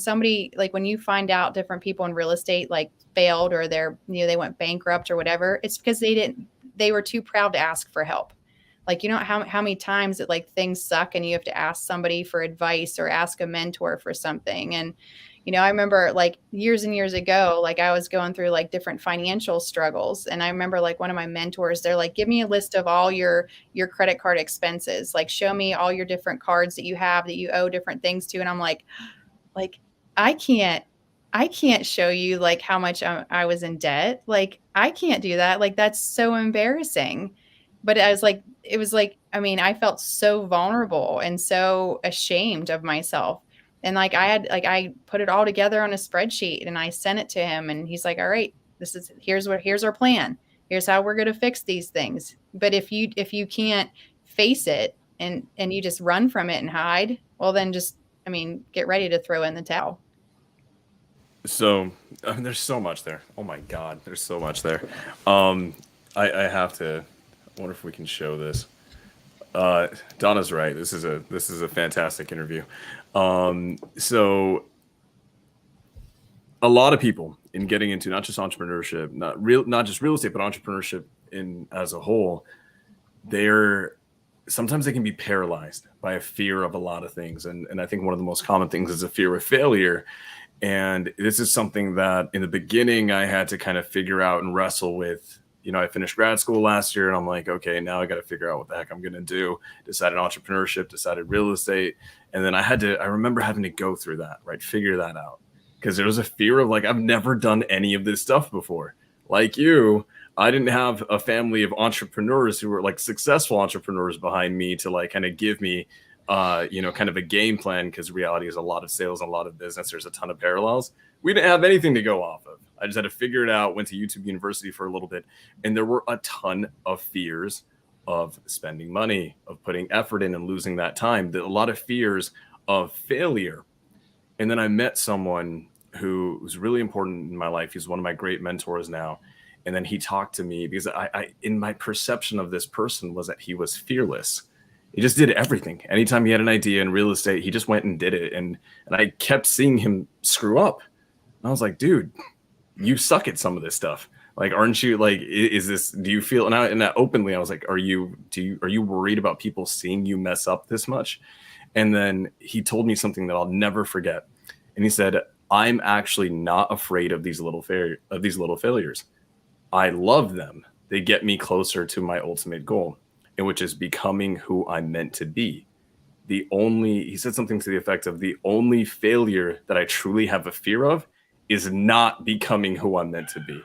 you find out different people in real estate, like failed or they went bankrupt or whatever, it's because they were too proud to ask for help. Like, how many times that like things suck and you have to ask somebody for advice or ask a mentor for something. And, I remember like years and years ago, like I was going through like different financial struggles. And I remember like one of my mentors, they're like, give me a list of all your credit card expenses. Like, show me all your different cards that you have that you owe different things to. And I'm like, I can't show you like how much I was in debt. Like, I can't do that. Like, that's so embarrassing. But it was like, I felt so vulnerable and so ashamed of myself. And like, I put it all together on a spreadsheet and I sent it to him and he's like, all right, here's our plan. Here's how we're going to fix these things. But if you can't face it and you just run from it and hide, well, then just, get ready to throw in the towel. So there's so much there. Oh my God, there's so much there. I have to, I wonder if we can show this. Donna's right. This is a fantastic interview. So a lot of people in getting into not just entrepreneurship, not just real estate, but entrepreneurship as a whole, sometimes they can be paralyzed by a fear of a lot of things. And I think one of the most common things is a fear of failure. And this is something that in the beginning I had to kind of figure out and wrestle with. I finished grad school last year and I'm like, okay, now I got to figure out what the heck I'm going to do. Decided entrepreneurship, decided real estate. And then I remember having to go through that, right? Figure that out. Because there was a fear of like, I've never done any of this stuff before. Like you, I didn't have a family of entrepreneurs who were like successful entrepreneurs behind me to like kind of give me, kind of a game plan. Because reality is a lot of sales and a lot of business. There's a ton of parallels. We didn't have anything to go off of. I just had to figure it out, went to YouTube University for a little bit. And there were a ton of fears of spending money, of putting effort in and losing that time. A lot of fears of failure. And then I met someone who was really important in my life. He's one of my great mentors now. And then he talked to me because I in my perception of this person was that he was fearless. He just did everything. Anytime he had an idea in real estate, he just went and did it. And I kept seeing him screw up. And I was like, dude, you suck at some of this stuff. Like, aren't you like, is this, do you feel, and I openly, I was like, are you worried about people seeing you mess up this much? And then he told me something that I'll never forget. And he said, I'm actually not afraid of these little failures. I love them. They get me closer to my ultimate goal, and which is becoming who I'm meant to be. He said something to the effect of the only failure that I truly have a fear of is not becoming who I'm meant to be.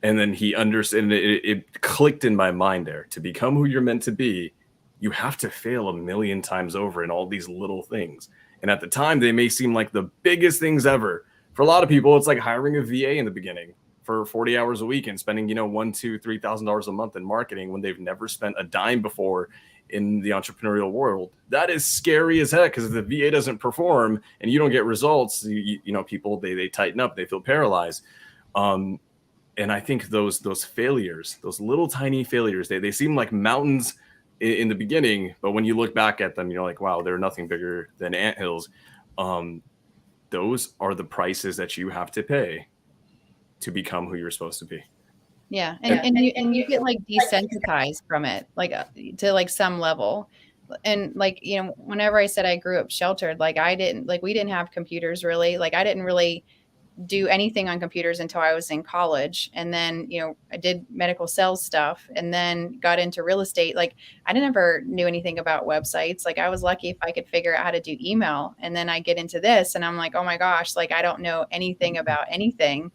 And then he understood, it clicked in my mind there. To become who you're meant to be, you have to fail a million times over in all these little things. And at the time, they may seem like the biggest things ever. For a lot of people, it's like hiring a VA in the beginning for 40 hours a week and spending, $1,000, $2,000, $3,000 a month in marketing when they've never spent a dime before in the entrepreneurial world. That is scary as heck, because if the VA doesn't perform and you don't get results, people, they tighten up, they feel paralyzed. And I think those failures, those little tiny failures, they seem like mountains in the beginning, but when you look back at them, you're like, wow, they're nothing bigger than anthills. Those are the prices that you have to pay to become who you're supposed to be. Yeah. And you get like desensitized from it, like to like some level. And like, whenever I said I grew up sheltered, like we didn't have computers really. Like I didn't really do anything on computers until I was in college. And then, I did medical sales stuff and then got into real estate. Like I never knew anything about websites. Like I was lucky if I could figure out how to do email. And then I get into this and I'm like, oh my gosh, like I don't know anything about anything.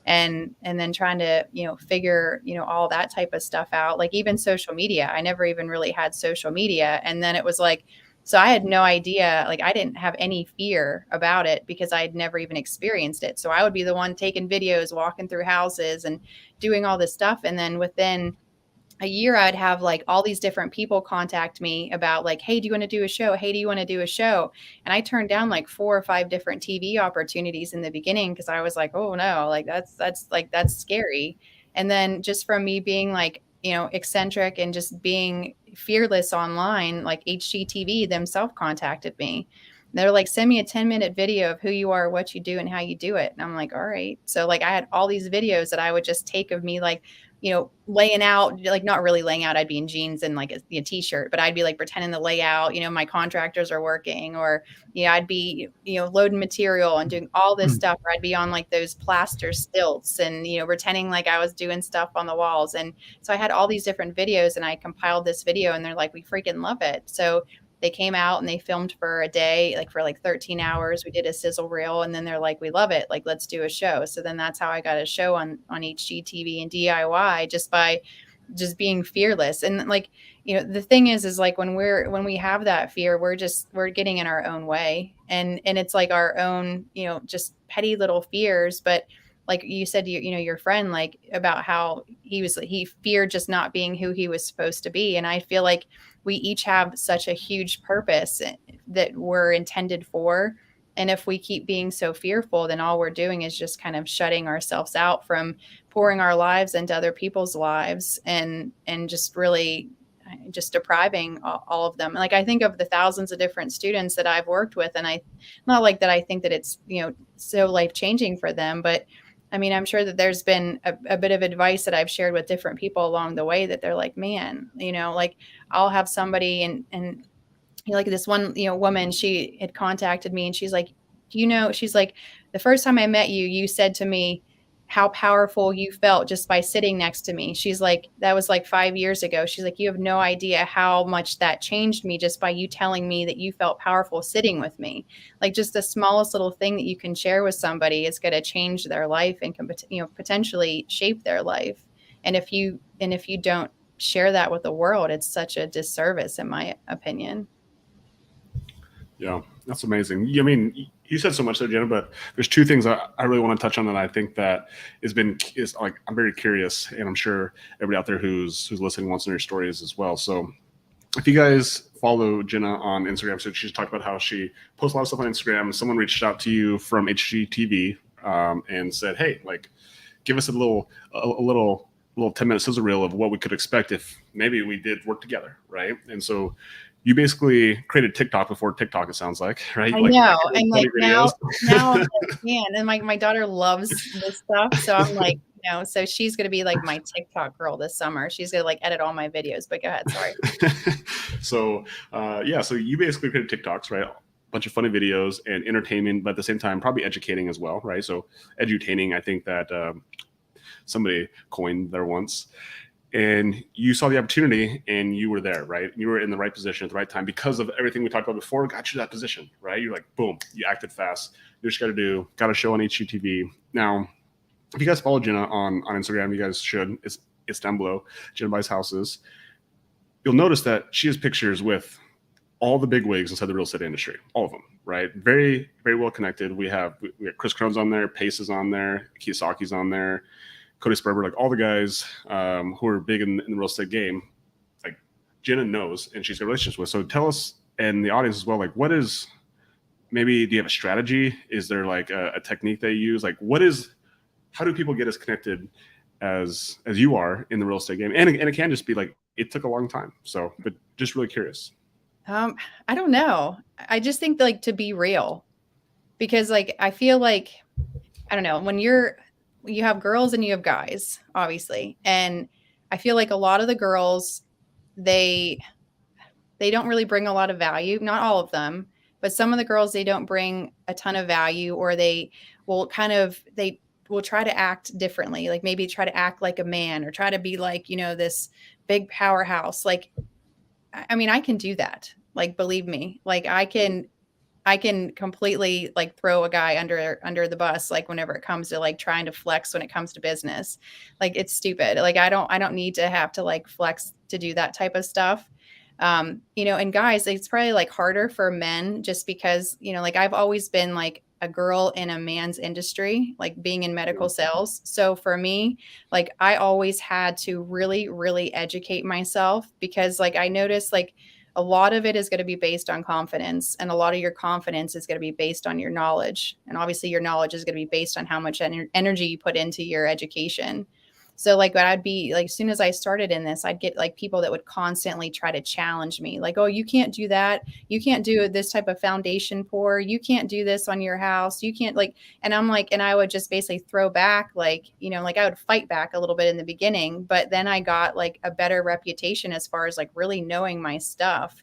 And then trying to, figure, all that type of stuff out, like even social media. I never even really had social media. And then it was like, so I had no idea, like I didn't have any fear about it because I'd never even experienced it. So I would be the one taking videos, walking through houses and doing all this stuff. And then within a year, I'd have like all these different people contact me about like, hey, do you want to do a show? Hey, do you want to do a show? And I turned down like 4 or 5 different TV opportunities in the beginning because I was like, oh no, like that's scary. And then just from me being like, eccentric and just being fearless online, like HGTV themselves contacted me. They're like, send me a 10-minute video of who you are, what you do, and how you do it. And I'm like, all right. So like I had all these videos that I would just take of me like, laying out, like not really laying out. I'd be in jeans and like a t-shirt, but I'd be like pretending to lay out, my contractors are working, or, I'd be, loading material and doing all this stuff. Or I'd be on like those plaster stilts and, pretending like I was doing stuff on the walls. And so I had all these different videos and I compiled this video and they're like, we freaking love it. So they came out and they filmed for a day, like for like 13 hours. We did a sizzle reel and then they're like, we love it. Like, let's do a show. So then that's how I got a show on HGTV and DIY, just by just being fearless. And like, the thing is like when we have that fear, we're getting in our own way, and it's like our own, just petty little fears. But like you said, your friend, like about how he feared just not being who he was supposed to be. And I feel like we each have such a huge purpose that we're intended for. And if we keep being so fearful, then all we're doing is just kind of shutting ourselves out from pouring our lives into other people's lives and just really just depriving all of them. Like I think of the thousands of different students that I've worked with, and not like that I think that it's, so life-changing for them, but I mean, I'm sure that there's been a bit of advice that I've shared with different people along the way that they're like, man, like I'll have somebody and like this one, woman, she had contacted me and she's like, she's like, the first time I met you, you said to me how powerful you felt just by sitting next to me. She's like, that was like 5 years ago. She's like, you have no idea how much that changed me just by you telling me that you felt powerful sitting with me. Like just the smallest little thing that you can share with somebody is going to change their life and can, potentially shape their life. And if you don't share that with the world, it's such a disservice, in my opinion. Yeah, that's amazing. I mean, you said so much there, Jenna, but there's 2 things I really want to touch on that I think that is like, I'm very curious, and I'm sure everybody out there who's listening wants to know your stories as well. So if you guys follow Jenna on Instagram, so she's talked about how she posts a lot of stuff on Instagram. Someone reached out to you from HGTV and said, hey, like, give us a little 10-minute sizzle reel of what we could expect if maybe we did work together, right? And so you basically created TikTok before TikTok, it sounds like, right? I know. And like now I'm like, man, and my daughter loves this stuff. So I'm like, so she's going to be like my TikTok girl this summer. She's going to like edit all my videos, but go ahead. Sorry. So you basically created TikToks, right? A bunch of funny videos and entertainment, but at the same time, probably educating as well, right? So edutaining, I think that somebody coined there once. And you saw the opportunity and you were there, right? You were in the right position at the right time because of everything we talked about before, got you that position, right? You're like, boom, you acted fast. You just got a show on HGTV. Now, if you guys follow Jenna on Instagram, you guys should. It's down below, Jenna Buys Houses. You'll notice that she has pictures with all the big wigs inside the real estate industry, all of them, right? Very, very well connected. We have Chris Crone's on there, Pace is on there, Kiyosaki's on there, Cody Sperber, like all the guys who are big in the real estate game, like Jenna knows and she's got relationships with. So tell us and the audience as well, like what is, maybe do you have a strategy? Is there like a technique they use? Like how do people get as connected as you are in the real estate game? And it can just be like, it took a long time. So, but just really curious. I don't know. I just think like to be real, because like, I feel like, I don't know, when you have girls and you have guys, obviously. And I feel like a lot of the girls, they don't really bring a lot of value. Not all of them, but some of the girls, they don't bring a ton of value, or they will they will try to act differently. Like maybe try to act like a man, or try to be like, this big powerhouse. Like, I mean, I can do that. Like, believe me, like I can completely like throw a guy under the bus. Like whenever it comes to like trying to flex when it comes to business, like it's stupid. Like I don't need to have to like flex to do that type of stuff. And guys, it's probably like harder for men just because, like I've always been like a girl in a man's industry, like being in medical sales. So for me, like I always had to really, really educate myself, because like I noticed like a lot of it is going to be based on confidence, and a lot of your confidence is going to be based on your knowledge. And obviously your knowledge is going to be based on how much energy you put into your education. So like I'd be like, as soon as I started in this, I'd get like people that would constantly try to challenge me. Like, oh, you can't do that. You can't do this type of foundation pour. You can't do this on your house. You can't like, and I'm like, and I would just basically throw back, like, like I would fight back a little bit in the beginning, but then I got like a better reputation as far as like really knowing my stuff.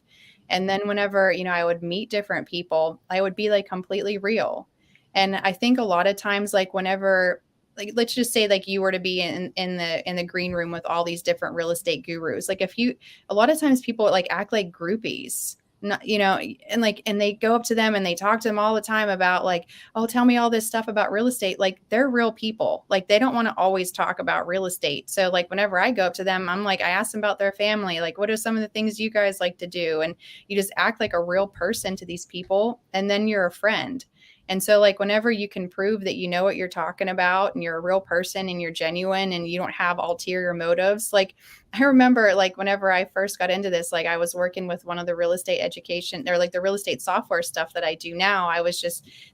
And then whenever, I would meet different people, I would be like completely real. And I think a lot of times, like whenever, like, let's just say like you were to be in the green room with all these different real estate gurus. Like a lot of times people like act like groupies, not, and they go up to them and they talk to them all the time about like, oh, tell me all this stuff about real estate. Like they're real people. Like they don't want to always talk about real estate. So like whenever I go up to them, I'm like, I ask them about their family. Like, what are some of the things you guys like to do? And you just act like a real person to these people. And then you're a friend. And so like whenever you can prove that you know what you're talking about and you're a real person and you're genuine and you don't have ulterior motives, like I remember like whenever I first got into this, like I was working with one of the real estate education or like the real estate software stuff that I do now.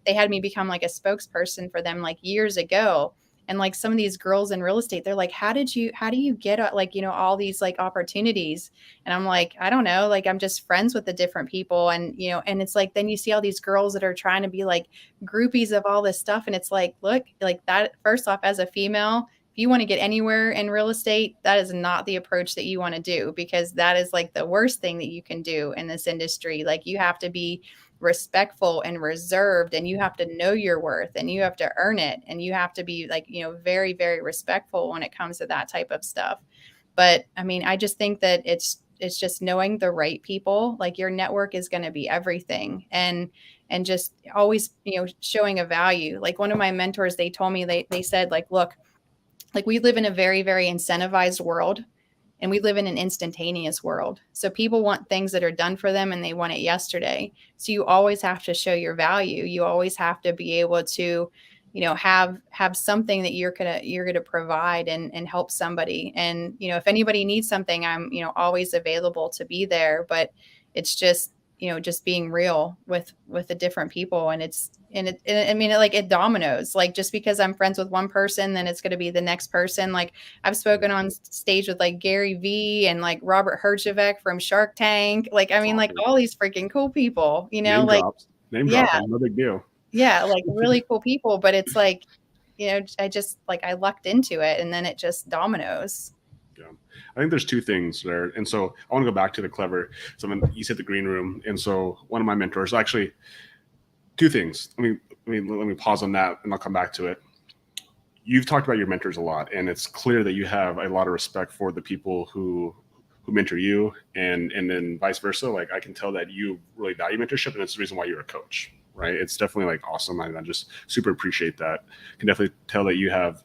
They had me become like a spokesperson for them like years ago. And like some of these girls in real estate, they're like, how do you get like, all these like opportunities? And I'm like, I don't know, like, I'm just friends with the different people. And, and it's like, then you see all these girls that are trying to be like groupies of all this stuff. And it's like, look, like that, first off, as a female, if you want to get anywhere in real estate, that is not the approach that you want to do, because that is like the worst thing that you can do in this industry. Like you have to be respectful and reserved, and you have to know your worth, and you have to earn it, and you have to be like, very, very respectful when it comes to that type of stuff. But I mean, I just think that it's just knowing the right people. Like your network is going to be everything, and just always, showing a value. Like one of my mentors, they told me, they said like, look, like we live in a very, very incentivized world. And we live in an instantaneous world. So people want things that are done for them and they want it yesterday. So you always have to show your value. You always have to be able to, have something that you're gonna provide and help somebody. And, if anybody needs something, I'm, always available to be there. But it's just, just being real with the different people. And it dominoes. Like just because I'm friends with one person, then it's going to be the next person. Like I've spoken on stage with like Gary Vee and like Robert Herjavec from Shark Tank. Like, I mean, like all these freaking cool people, Name like drops. Name dropping, no big deal. Yeah. Like really cool people, but it's like, I lucked into it and then it just dominoes. Yeah. I think there's two things there. And so I want to go back to the clever. So you said the green room. And so one of my mentors, actually two things. Let me pause on that and I'll come back to it. You've talked about your mentors a lot, and it's clear that you have a lot of respect for the people who mentor you, and then vice versa. Like I can tell that you really value mentorship, and it's the reason why you're a coach, right? It's definitely like awesome. I just super appreciate that. Can definitely tell that you have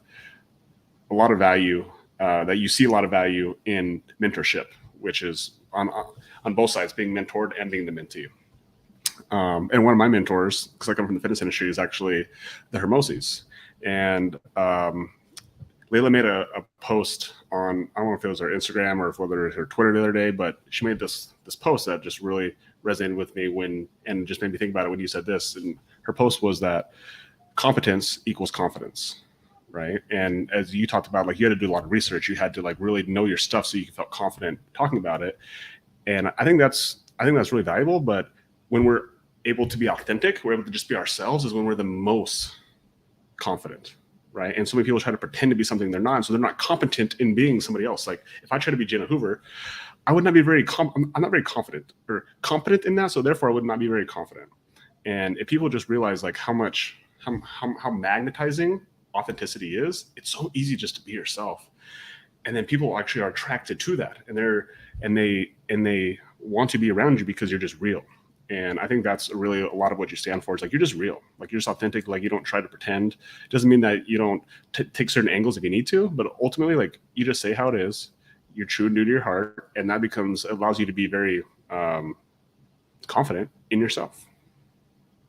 a lot of value, that you see a lot of value in mentorship, which is on both sides, being mentored and being the mentee. And one of my mentors, because I come from the fitness industry, is actually the Hermosis. And Layla made a post on, I don't know if it was her Instagram or whether it was her Twitter the other day, but she made this post that just really resonated with me and just made me think about it when you said this. And her post was that competence equals confidence, right? And as you talked about, like, you had to do a lot of research, you had to like really know your stuff so you felt confident talking about it. And I think that's really valuable. But when we're able to be authentic, we're able to just be ourselves, is when we're the most confident, right? And so many people try to pretend to be something they're not, so they're not competent in being somebody else. Like if I try to be Jenna Hoover, I would not be I'm not very confident or competent in that, so therefore I would not be very confident. And if people just realize like how magnetizing authenticity is, it's so easy just to be yourself. And then people actually are attracted to that, and they want to be around you because you're just real. And I think that's really a lot of what you stand for. It's like, you're just real, like you're just authentic, like you don't try to pretend. It doesn't mean that you don't take certain angles if you need to, but ultimately, like, you just say how it is. You're true and new to your heart, and that allows you to be very confident in yourself.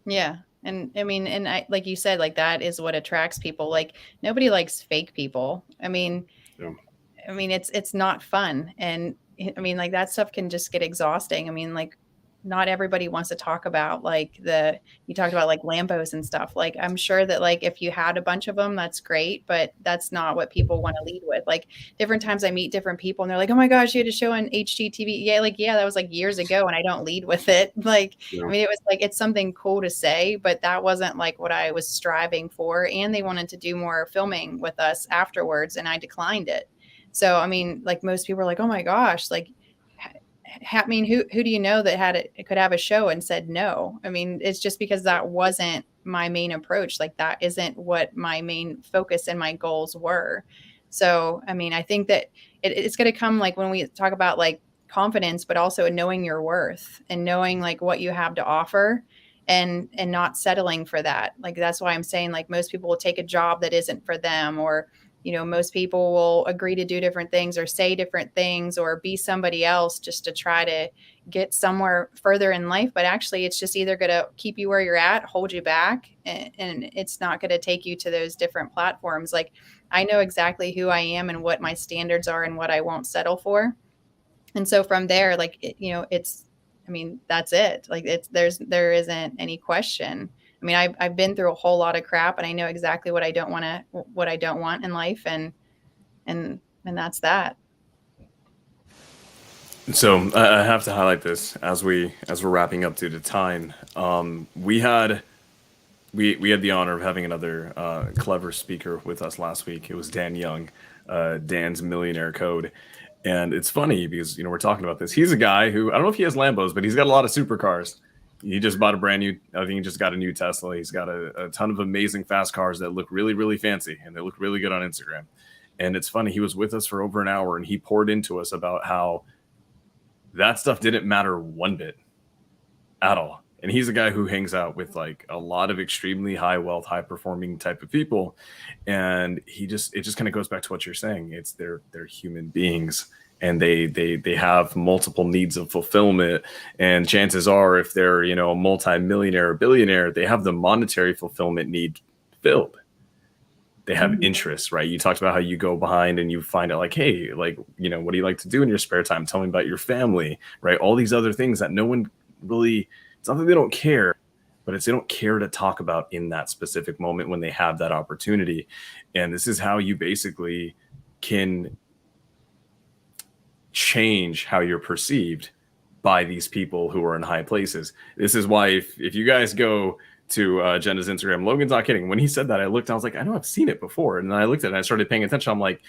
Yeah. And I mean, and I, like you said, like that is what attracts people. Like nobody likes fake people. I mean, Yeah. It's not fun. And I mean, like that stuff can just get exhausting. I mean, like not everybody wants to talk about like you talked about like Lambos and stuff. Like I'm sure that like if you had a bunch of them, that's great, but that's not what people want to lead with. Like different times I meet different people and they're like, oh my gosh, you had a show on HGTV. Yeah, like, yeah, that was like years ago and I don't lead with it. Like, Yeah. I mean, it was like, it's something cool to say, but that wasn't like what I was striving for. And they wanted to do more filming with us afterwards and I declined it. So, I mean, like most people are like, oh my gosh, like, I mean, who do you know that could have a show and said no? I mean, it's just because that wasn't my main approach. Like that isn't what my main focus and my goals were. So, I mean, I think that it's going to come like when we talk about like confidence, but also knowing your worth and knowing like what you have to offer and not settling for that. Like, that's why I'm saying like most people will take a job that isn't for them, or most people will agree to do different things or say different things or be somebody else just to try to get somewhere further in life. But actually, it's just either going to keep you where you're at, hold you back, and it's not going to take you to those different platforms. Like I know exactly who I am and what my standards are and what I won't settle for. And so from there, like, that's it. Like there isn't any question. I mean, I've been through a whole lot of crap and I know exactly what I don't want in life. And that's that. So I have to highlight this as we're wrapping up due to time. We had the honor of having another clever speaker with us last week. It was Dan Young, Dan's Millionaire Code. And it's funny because, we're talking about this. He's a guy who, I don't know if he has Lambos, but he's got a lot of supercars. He just bought I think he just got a new Tesla. He's got a ton of amazing fast cars that look really, really fancy and they look really good on Instagram. And it's funny, he was with us for over an hour and he poured into us about how that stuff didn't matter one bit at all. And he's a guy who hangs out with like a lot of extremely high wealth, high performing type of people. And it just kind of goes back to what you're saying. It's they're human beings and they have multiple needs of fulfillment. And chances are if they're, a multi-millionaire or billionaire, they have the monetary fulfillment need filled. They have interests, right? You talked about how you go behind and you find out like, hey, like, what do you like to do in your spare time? Tell me about your family, right? All these other things that no one really, it's not that they don't care, but it's they don't care to talk about in that specific moment when they have that opportunity. And this is how you basically can change how you're perceived by these people who are in high places. This is why if you guys go to Jenna's Instagram, Logan's not kidding. When he said that, I looked, I was like, I know I've seen it before. And then I looked at it and I started paying attention. I'm like,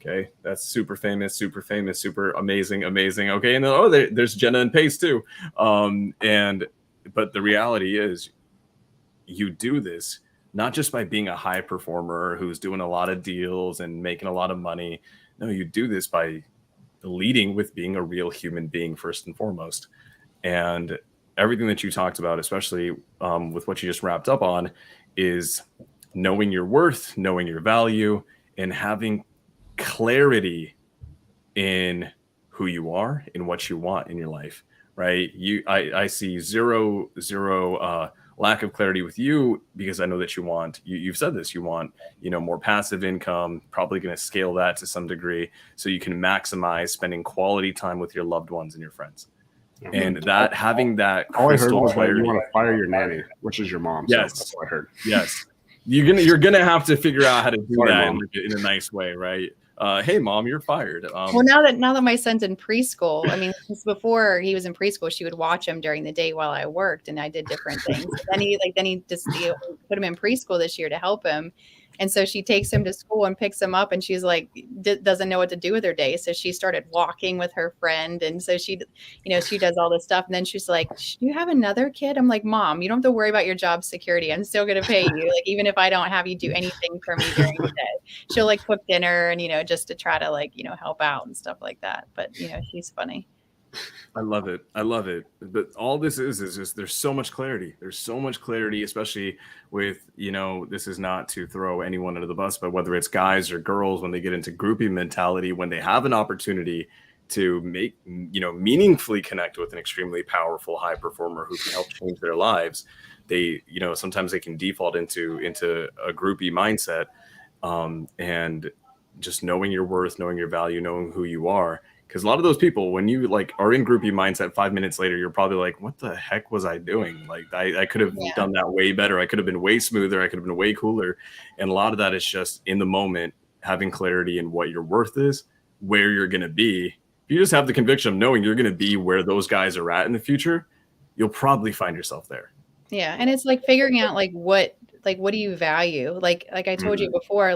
okay, that's super famous, super amazing. Okay. And then, there's Jenna and Pace too. But the reality is you do this not just by being a high performer who's doing a lot of deals and making a lot of money. No, you do this by leading with being a real human being first and foremost. And everything that you talked about, especially with what you just wrapped up on, is knowing your worth, knowing your value, and having clarity in who you are and what you want in your life, right? I see zero lack of clarity with you, because I know that you've said this, you want, more passive income, probably going to scale that to some degree so you can maximize spending quality time with your loved ones and your friends. And that having that all I heard crystal was that clarity. you want to fire your nanny, which is your mom. Yes, so that's what I heard. Yes, you're gonna have to figure out how to do Sorry, that Mom. in a nice way, right? Hey, Mom, you're fired. Well, now that my son's in preschool, I mean, since before he was in preschool, she would watch him during the day while I worked, and I did different things. Then he just put him in preschool this year to help him. And so she takes him to school and picks him up, and she's like, doesn't know what to do with her day. So she started walking with her friend. And so she does all this stuff. And then she's like, do you have another kid? I'm like, Mom, you don't have to worry about your job security. I'm still going to pay you. Like, even if I don't have you do anything for me during the day, she'll like cook dinner and, just to try to help out and stuff like that. But, she's funny. I love it. But all this is just, there's so much clarity. There's so much clarity, especially with, this is not to throw anyone under the bus, but whether it's guys or girls, when they get into groupie mentality, when they have an opportunity to make, meaningfully connect with an extremely powerful high performer who can help change their lives, they, sometimes they can default into a groupie mindset. And just knowing your worth, knowing your value, knowing who you are. Because a lot of those people, when you are in groupie mindset, 5 minutes later, you're probably like, what the heck was I doing? Like, I could have done that way better. I could have been way smoother. I could have been way cooler. And a lot of that is just in the moment, having clarity in what your worth is, where you're going to be. If you just have the conviction of knowing you're going to be where those guys are at in the future, you'll probably find yourself there. Yeah. And it's like figuring out what do you value? Like I told you before,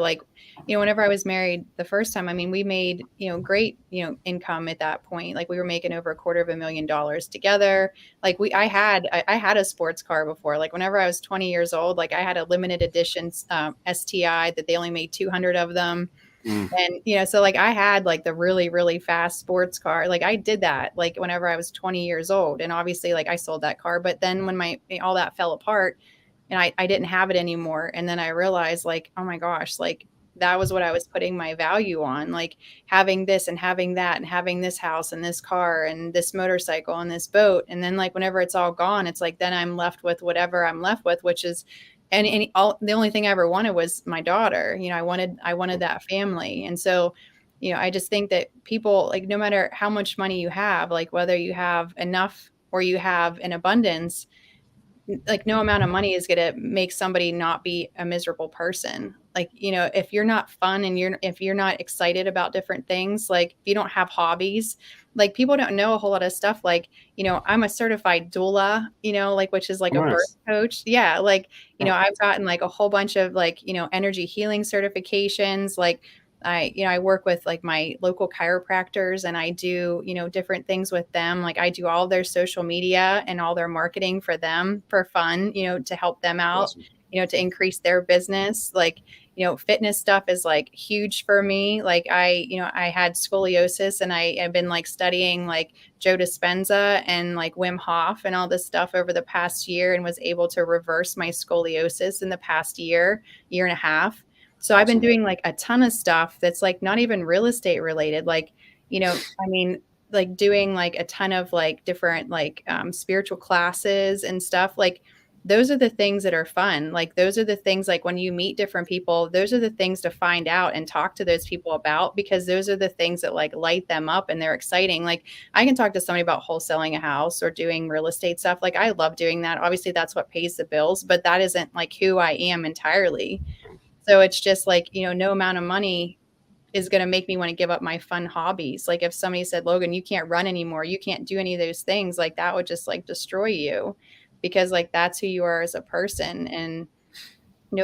whenever I was married the first time, I mean, we made, great, income at that point. Like we were making over $250,000 together. Like I had a sports car before. Like whenever I was 20 years old, like I had a limited edition STI that they only made 200 of them. And, so like I had like the really, really fast sports car. Like I did that like whenever I was 20 years old. And obviously like I sold that car, but then when all that fell apart and I didn't have it anymore. And then I realized like, oh my gosh, like that was what I was putting my value on, like having this and having that and having this house and this car and this motorcycle and this boat. And then like whenever it's all gone, it's like, then I'm left with whatever I'm left with, which is, the only thing I ever wanted was my daughter. I wanted that family. And so, I just think that people, like, no matter how much money you have, like whether you have enough or you have an abundance, like no amount of money is going to make somebody not be a miserable person. Like, if you're not fun and if you're not excited about different things, like if you don't have hobbies, like people don't know a whole lot of stuff. Like, I'm a certified doula, like, which is like a birth coach. Yeah. Like, I've gotten like a whole bunch of like, energy healing certifications. Like I work with like my local chiropractors and I do, different things with them. Like I do all their social media and all their marketing for them for fun, to help them out, Awesome. To increase their business. Like, fitness stuff is like huge for me. Like I had scoliosis and I have been like studying like Joe Dispenza and like Wim Hof and all this stuff over the past year and was able to reverse my scoliosis in the past year and a half. So I've been doing like a ton of stuff that's like not even real estate related. Like, I mean, like doing like a ton of like different like spiritual classes and stuff. Like those are the things that are fun. Like those are the things like when you meet different people, those are the things to find out and talk to those people about, because those are the things that like light them up and they're exciting. Like I can talk to somebody about wholesaling a house or doing real estate stuff. Like I love doing that. Obviously that's what pays the bills, but that isn't like who I am entirely. So it's just like, no amount of money is going to make me want to give up my fun hobbies. Like if somebody said, Logan, you can't run anymore, you can't do any of those things, like that would just like destroy you, because like that's who you are as a person. And,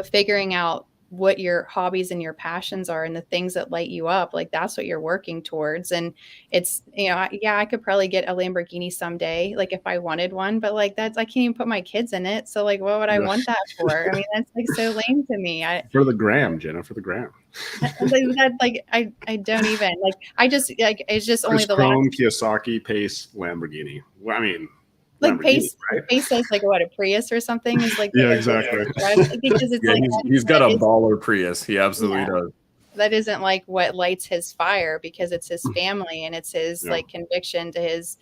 figuring out what your hobbies and your passions are and the things that light you up, like that's what you're working towards. And it's, I could probably get a Lamborghini someday, like if I wanted one, but like I can't even put my kids in it. So like, what would I want that for? I mean, that's like so lame to me. For the gram, Jenna, for the gram. I don't even like, I just like, it's just only the Chrome, Kiyosaki, Pace, Lamborghini. Well, I mean, like Pace, right? Pace says like what, a Prius or something is like yeah, exactly. Because it's he's got a baller Prius. He absolutely does. that isn't like what lights his fire, because it's his family and it's his like conviction to his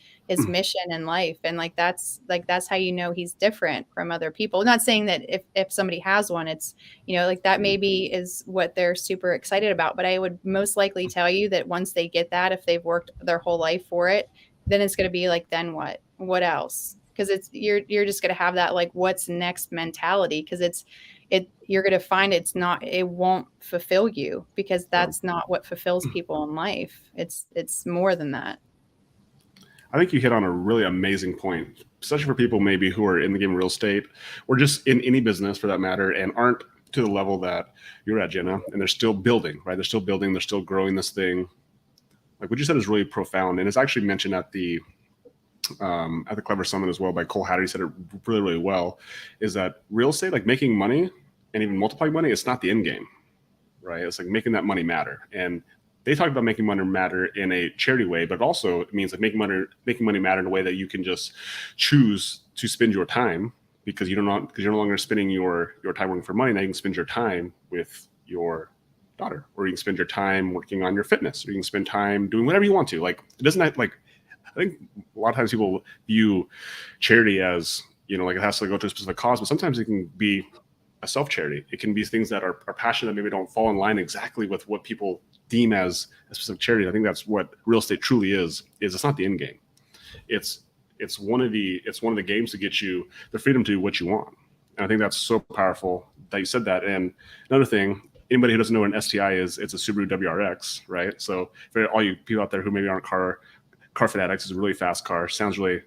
mission in life. And that's how you know he's different from other people. Not saying that if somebody has one, it's, like that maybe is what they're super excited about. But I would most likely tell you that once they get that, if they've worked their whole life for it, then it's going to be like, then what else? Because you're just going to have that like what's next mentality, because you're going to find it won't fulfill you, because that's not what fulfills people in life. It's more than that. I think you hit on a really amazing point, especially for people maybe who are in the game of real estate or just in any business for that matter, and aren't to the level that you're at, Jenna, and they're still building, right? They're still building, they're still growing this thing. Like what you said is really profound, and it's actually mentioned at the Clever Summit as well by Cole Hatter. He said it really, really well, is that real estate, like making money and even multiplying money, it's not the end game, right? It's like making that money matter. And they talk about making money matter in a charity way, but also it means like making money matter in a way that you can just choose to spend your time, because you're no longer spending your time working for money. Now you can spend your time with your daughter, or you can spend your time working on your fitness, or you can spend time doing whatever you want to. Like it doesn't have, like, I think a lot of times people view charity as, like it has to go to a specific cause, but sometimes it can be a self-charity. It can be things that are passionate that maybe don't fall in line exactly with what people deem as a specific charity. I think that's what real estate truly is it's not the end game. It's one of the games to get you the freedom to do what you want. And I think that's so powerful that you said that. And another thing, anybody who doesn't know what an STI is, it's a Subaru WRX, right? So for all you people out there who maybe aren't car fanatics, is a really fast car. Sounds really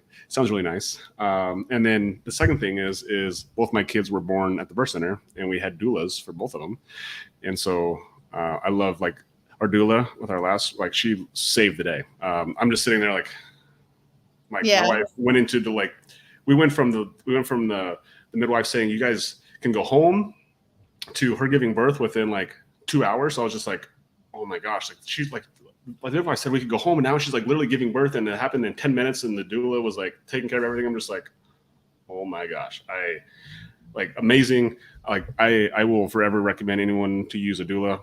nice. And then the second thing is both my kids were born at the birth center, and we had doulas for both of them. And so I love like our doula with our last, like she saved the day. I'm just sitting there like my wife went into the, like, we went from the midwife saying you guys can go home to her giving birth within like 2 hours. So I was just like, oh my gosh, like she's like the midwife said we could go home, and now she's like literally giving birth, and it happened in 10 minutes, and the doula was like taking care of everything. I'm just like, oh my gosh, amazing. Like I will forever recommend anyone to use a doula.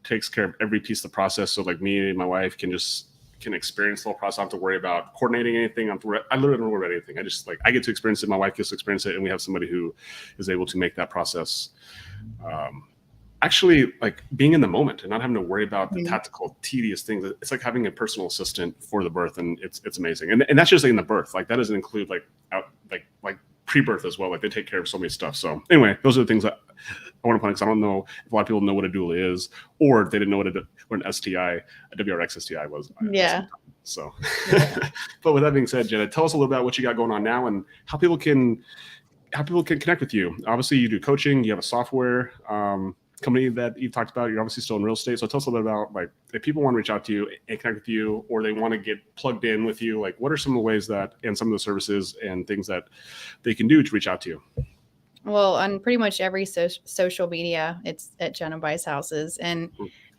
Takes care of every piece of the process. So like me and my wife can experience the whole process. I don't have to worry about coordinating anything. I literally don't worry about anything. I just I get to experience it. My wife gets to experience it, and we have somebody who is able to make that process actually like being in the moment and not having to worry about the tactical, tedious things. It's like having a personal assistant for the birth, and it's amazing. And that's just like in the birth. Like that doesn't include like pre-birth as well. Like they take care of so many stuff. So anyway, those are the things that I want to point, because I don't know if a lot of people know what a doula is, or if they didn't know what an STI, a WRX STI was. Yeah. So, but with that being said, Jenna, tell us a little about what you got going on now and how people can connect with you. Obviously, you do coaching. You have a software company that you've talked about. You're obviously still in real estate. So tell us a little bit about, like, if people want to reach out to you and connect with you, or they want to get plugged in with you, like what are some of the ways that, and some of the services and things that they can do to reach out to you? Well, on pretty much every social media, it's at Jenna Buys Houses. And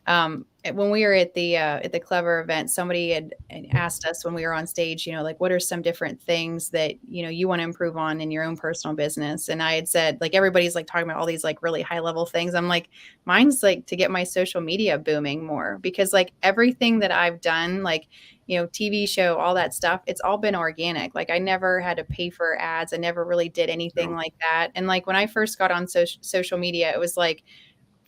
when we were at the Clever event, somebody had asked us when we were on stage, like, what are some different things that, you want to improve on in your own personal business? And I had said, like, everybody's like talking about all these like really high level things. I'm like, mine's like to get my social media booming more, because like everything that I've done, like, TV show, all that stuff, it's all been organic. Like I never had to pay for ads. I never really did anything like that. And like when I first got on social media, it was like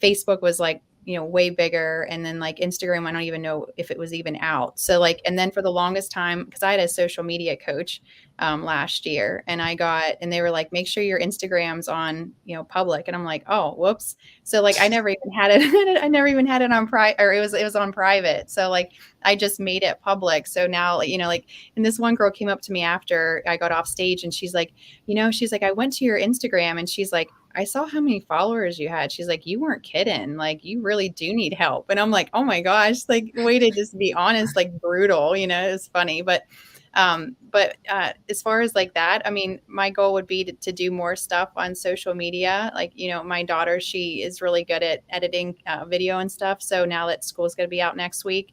Facebook was like, way bigger. And then like Instagram, I don't even know if it was even out. So like, and then for the longest time, because I had a social media coach last year, and they were like, make sure your Instagram's on, public. And I'm like, oh, whoops. So like, I never even had it. I never even had it on private, or it was on private. So like, I just made it public. So now, like, and this one girl came up to me after I got off stage, and she's like, I went to your Instagram, and she's like, I saw how many followers you had. She's like, you weren't kidding. Like, you really do need help. And I'm like, oh my gosh, like, way to just be honest, like brutal, it's funny. But as far as like that, I mean, my goal would be to do more stuff on social media. Like, my daughter, she is really good at editing video and stuff. So now that school's going to be out next week,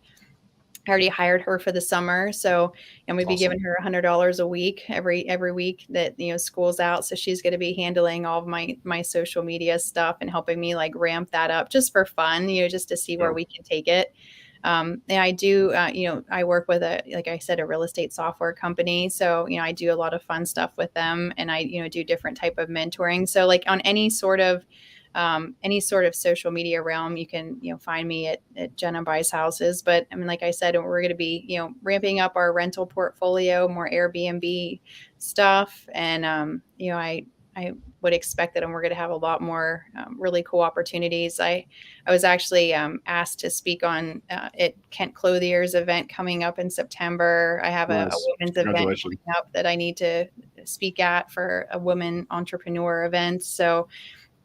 I already hired her for the summer. So, and we'd be Awesome. giving her $100 a week every week that, school's out. So she's going to be handling all of my social media stuff and helping me like ramp that up just for fun, just to see where we can take it. And I do, I work with like I said, a real estate software company. So, I do a lot of fun stuff with them, and I, do different type of mentoring. So like on any sort of social media realm, you can, find me at Jenna Buys Houses. But I mean, like I said, we're going to be, ramping up our rental portfolio, more Airbnb stuff. And, I would expect that, and we're going to have a lot more really cool opportunities. I was actually asked to speak on at Kent Clothier's event coming up in September. I have a Nice. women's event Congratulations. coming up that I need to speak at for a women entrepreneur event. So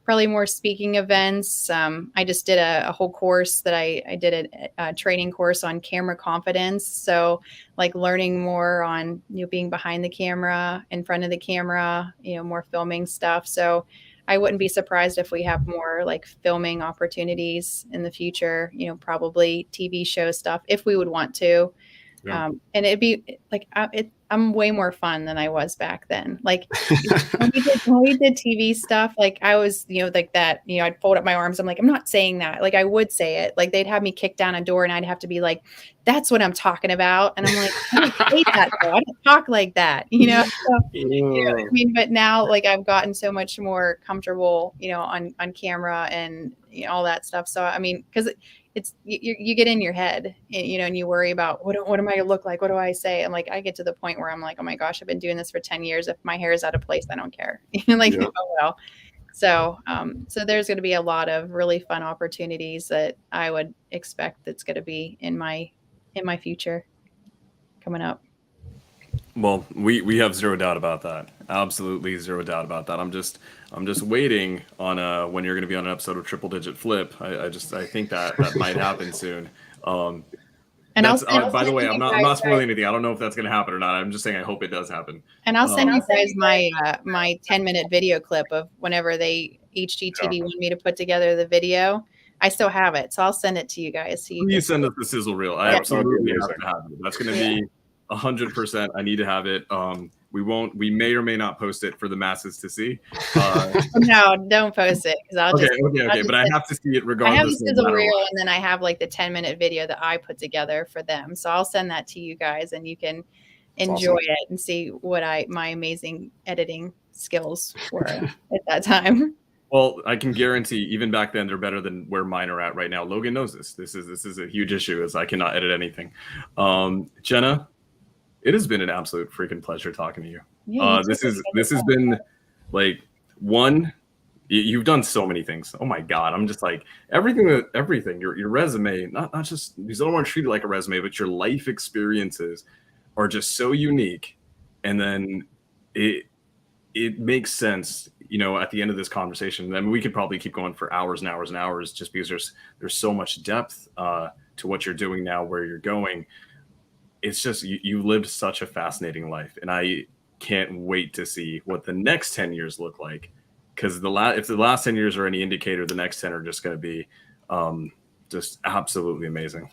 probably more speaking events. I just did a whole course that I did a training course on camera confidence. So like learning more on, being behind the camera, in front of the camera, more filming stuff. So I wouldn't be surprised if we have more like filming opportunities in the future, probably TV show stuff if we would want to. Yeah. And it'd be like, I'm way more fun than I was back then. Like when we did TV stuff, like I was, like that, I'd fold up my arms. I'm like, I'm not saying that. Like I would say it. Like they'd have me kick down a door and I'd have to be like, that's what I'm talking about. And I'm like, I don't say that though. I don't talk like that, So, I mean, but now like I've gotten so much more comfortable, on camera and all that stuff. So, I mean, because it's you get in your head, and you worry about what am I gonna look like? What do I say? And like I get to the point where I'm like, oh my gosh, I've been doing this for 10 years. If my hair is out of place, I don't care. Like, Yeah. oh well. So, so there's going to be a lot of really fun opportunities that I would expect that's going to be in my future coming up. Well, we have zero doubt about that. Absolutely zero doubt about that. I'm just waiting on when you're going to be on an episode of Triple Digit Flip. I think that might happen soon. And That's I'll by the send way, you I'm guys not spoiling anything. I don't know if that's going to happen or not. I'm just saying I hope it does happen. And I'll send you guys my 10-minute video clip of whenever they HGTV want me to put together the video. I still have it, so I'll send it to you guys. So you Please send us the sizzle reel. I absolutely have to have it. That's going to be 100%. I need to have it. We may or may not post it for the masses to see. No, don't post it because I'll okay. But I have to see it regardless. I have the sizzle reel, and then I have like the 10-minute video that I put together for them. So I'll send that to you guys, and you can enjoy it and see what my amazing editing skills were at that time. Well, I can guarantee even back then they're better than where mine are at right now. Logan knows this. This is a huge issue, as I cannot edit anything. Jenna, it has been an absolute freaking pleasure talking to you. Yeah, this has been like you've done so many things. Oh my God. I'm just like everything, your resume, not just, because I don't want to treat it like a resume, but your life experiences are just so unique. And then it makes sense, at the end of this conversation. I mean, we could probably keep going for hours and hours and hours just because there's so much depth to what you're doing now, where you're going. It's just, you lived such a fascinating life, and I can't wait to see what the next 10 years look like. Because if the last 10 years are any indicator, the next 10 are just going to be just absolutely amazing.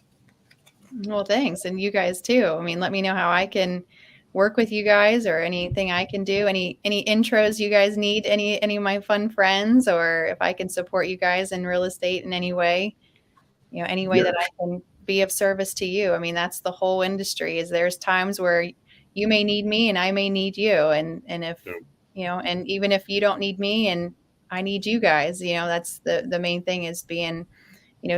Well, thanks. And you guys too. I mean, let me know how I can work with you guys, or anything I can do, any intros you guys need, any of my fun friends, or if I can support you guys in real estate in any way, any way that I can be of service to you. I mean, that's the whole industry, is there's times where you may need me and I may need you. And if, and even if you don't need me and I need you guys, that's the main thing, is being,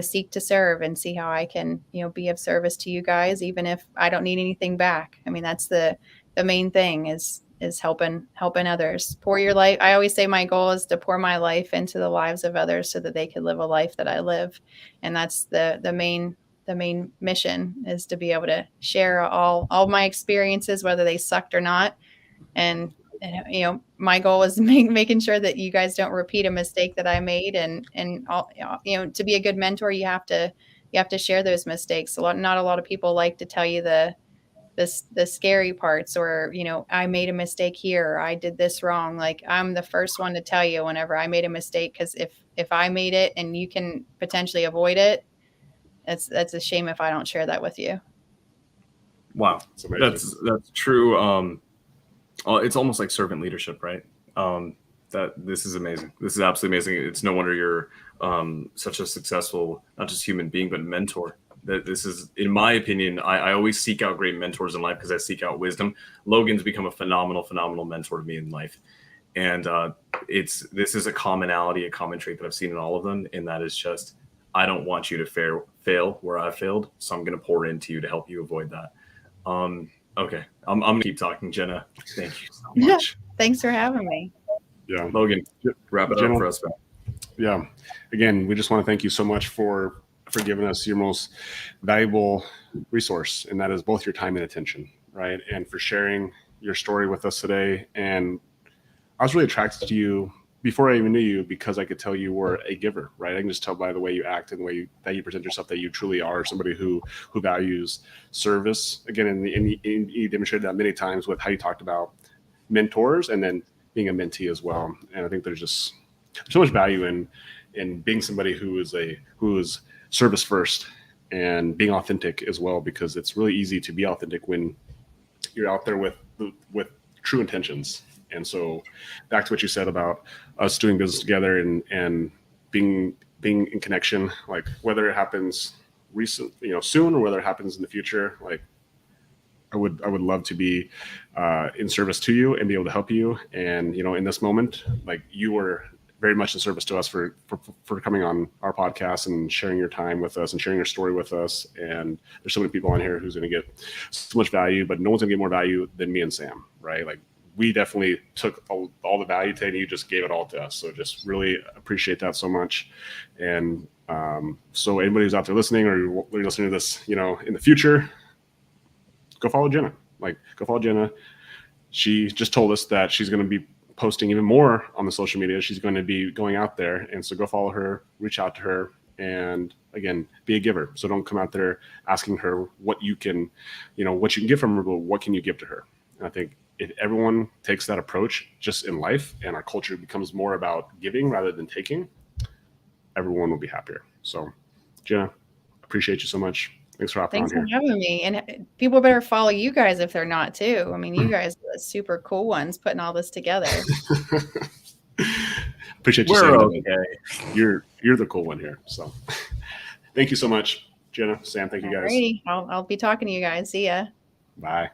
seek to serve and see how I can, be of service to you guys, even if I don't need anything back. I mean, that's the main thing, is helping others. Pour your life. I always say my goal is to pour my life into the lives of others so that they can live a life that I live. And that's the main mission, is to be able to share all my experiences, whether they sucked or not. And my goal is making sure that you guys don't repeat a mistake that I made, and all, to be a good mentor, you have to share those mistakes. Not a lot of people like to tell you the scary parts, or, I made a mistake here, or I did this wrong. Like, I'm the first one to tell you whenever I made a mistake, because if I made it and you can potentially avoid it, that's a shame if I don't share that with you. Wow, It's amazing. that's true. It's almost like servant leadership, right? That this is amazing. This is absolutely amazing. It's no wonder you're such a successful, not just human being, but mentor. That this is, in my opinion, I always seek out great mentors in life because I seek out wisdom. Logan's become a phenomenal mentor to me in life, and this is a commonality, a common trait that I've seen in all of them, and that is just, I don't want you to fail where I failed, so I'm going to pour into you to help you avoid that. Okay, I'm gonna keep talking, Jenna. Thank you so much. Thanks for having me. Yeah. Logan, wrap it Jenna, up for us, man. Yeah. Again, we just want to thank you so much for giving us your most valuable resource, and that is both your time and attention, right? And for sharing your story with us today. And I was really attracted to you before I even knew you because I could tell you were a giver, right? I can just tell by the way you act and the way that you present yourself that you truly are somebody who values service. Again, and you demonstrated that many times with how you talked about mentors and then being a mentee as well. And I think there's just so much value in being somebody who is service first and being authentic as well, because it's really easy to be authentic when you're out there with true intentions. And so back to what you said about us doing business together and being in connection, like whether it happens soon or whether it happens in the future, like I would love to be in service to you and be able to help you. And, in this moment, like you were very much in service to us for coming on our podcast and sharing your time with us and sharing your story with us. And there's so many people on here who's going to get so much value, but no one's going to get more value than me and Sam, right? Like we definitely took all the value today and you just gave it all to us. So just really appreciate that so much. And so anybody who's out there listening or you're listening to this, in the future, go follow Jenna. Go follow Jenna. She just told us that she's going to be posting even more on the social media. She's going to be going out there. And so go follow her, reach out to her, and again, be a giver. So don't come out there asking her what you can give from her, but what can you give to her? And I think if everyone takes that approach just in life and our culture becomes more about giving rather than taking, everyone will be happier. So Jenna, appreciate you so much. Thanks for hopping on here. Thanks for having me. And people better follow you guys if they're not too. I mean, you guys are the super cool ones putting all this together. Appreciate you We're saying that. okay. You're the cool one here. So thank you so much, Jenna, Sam. Thank you guys. Alrighty. I'll be talking to you guys. See ya. Bye.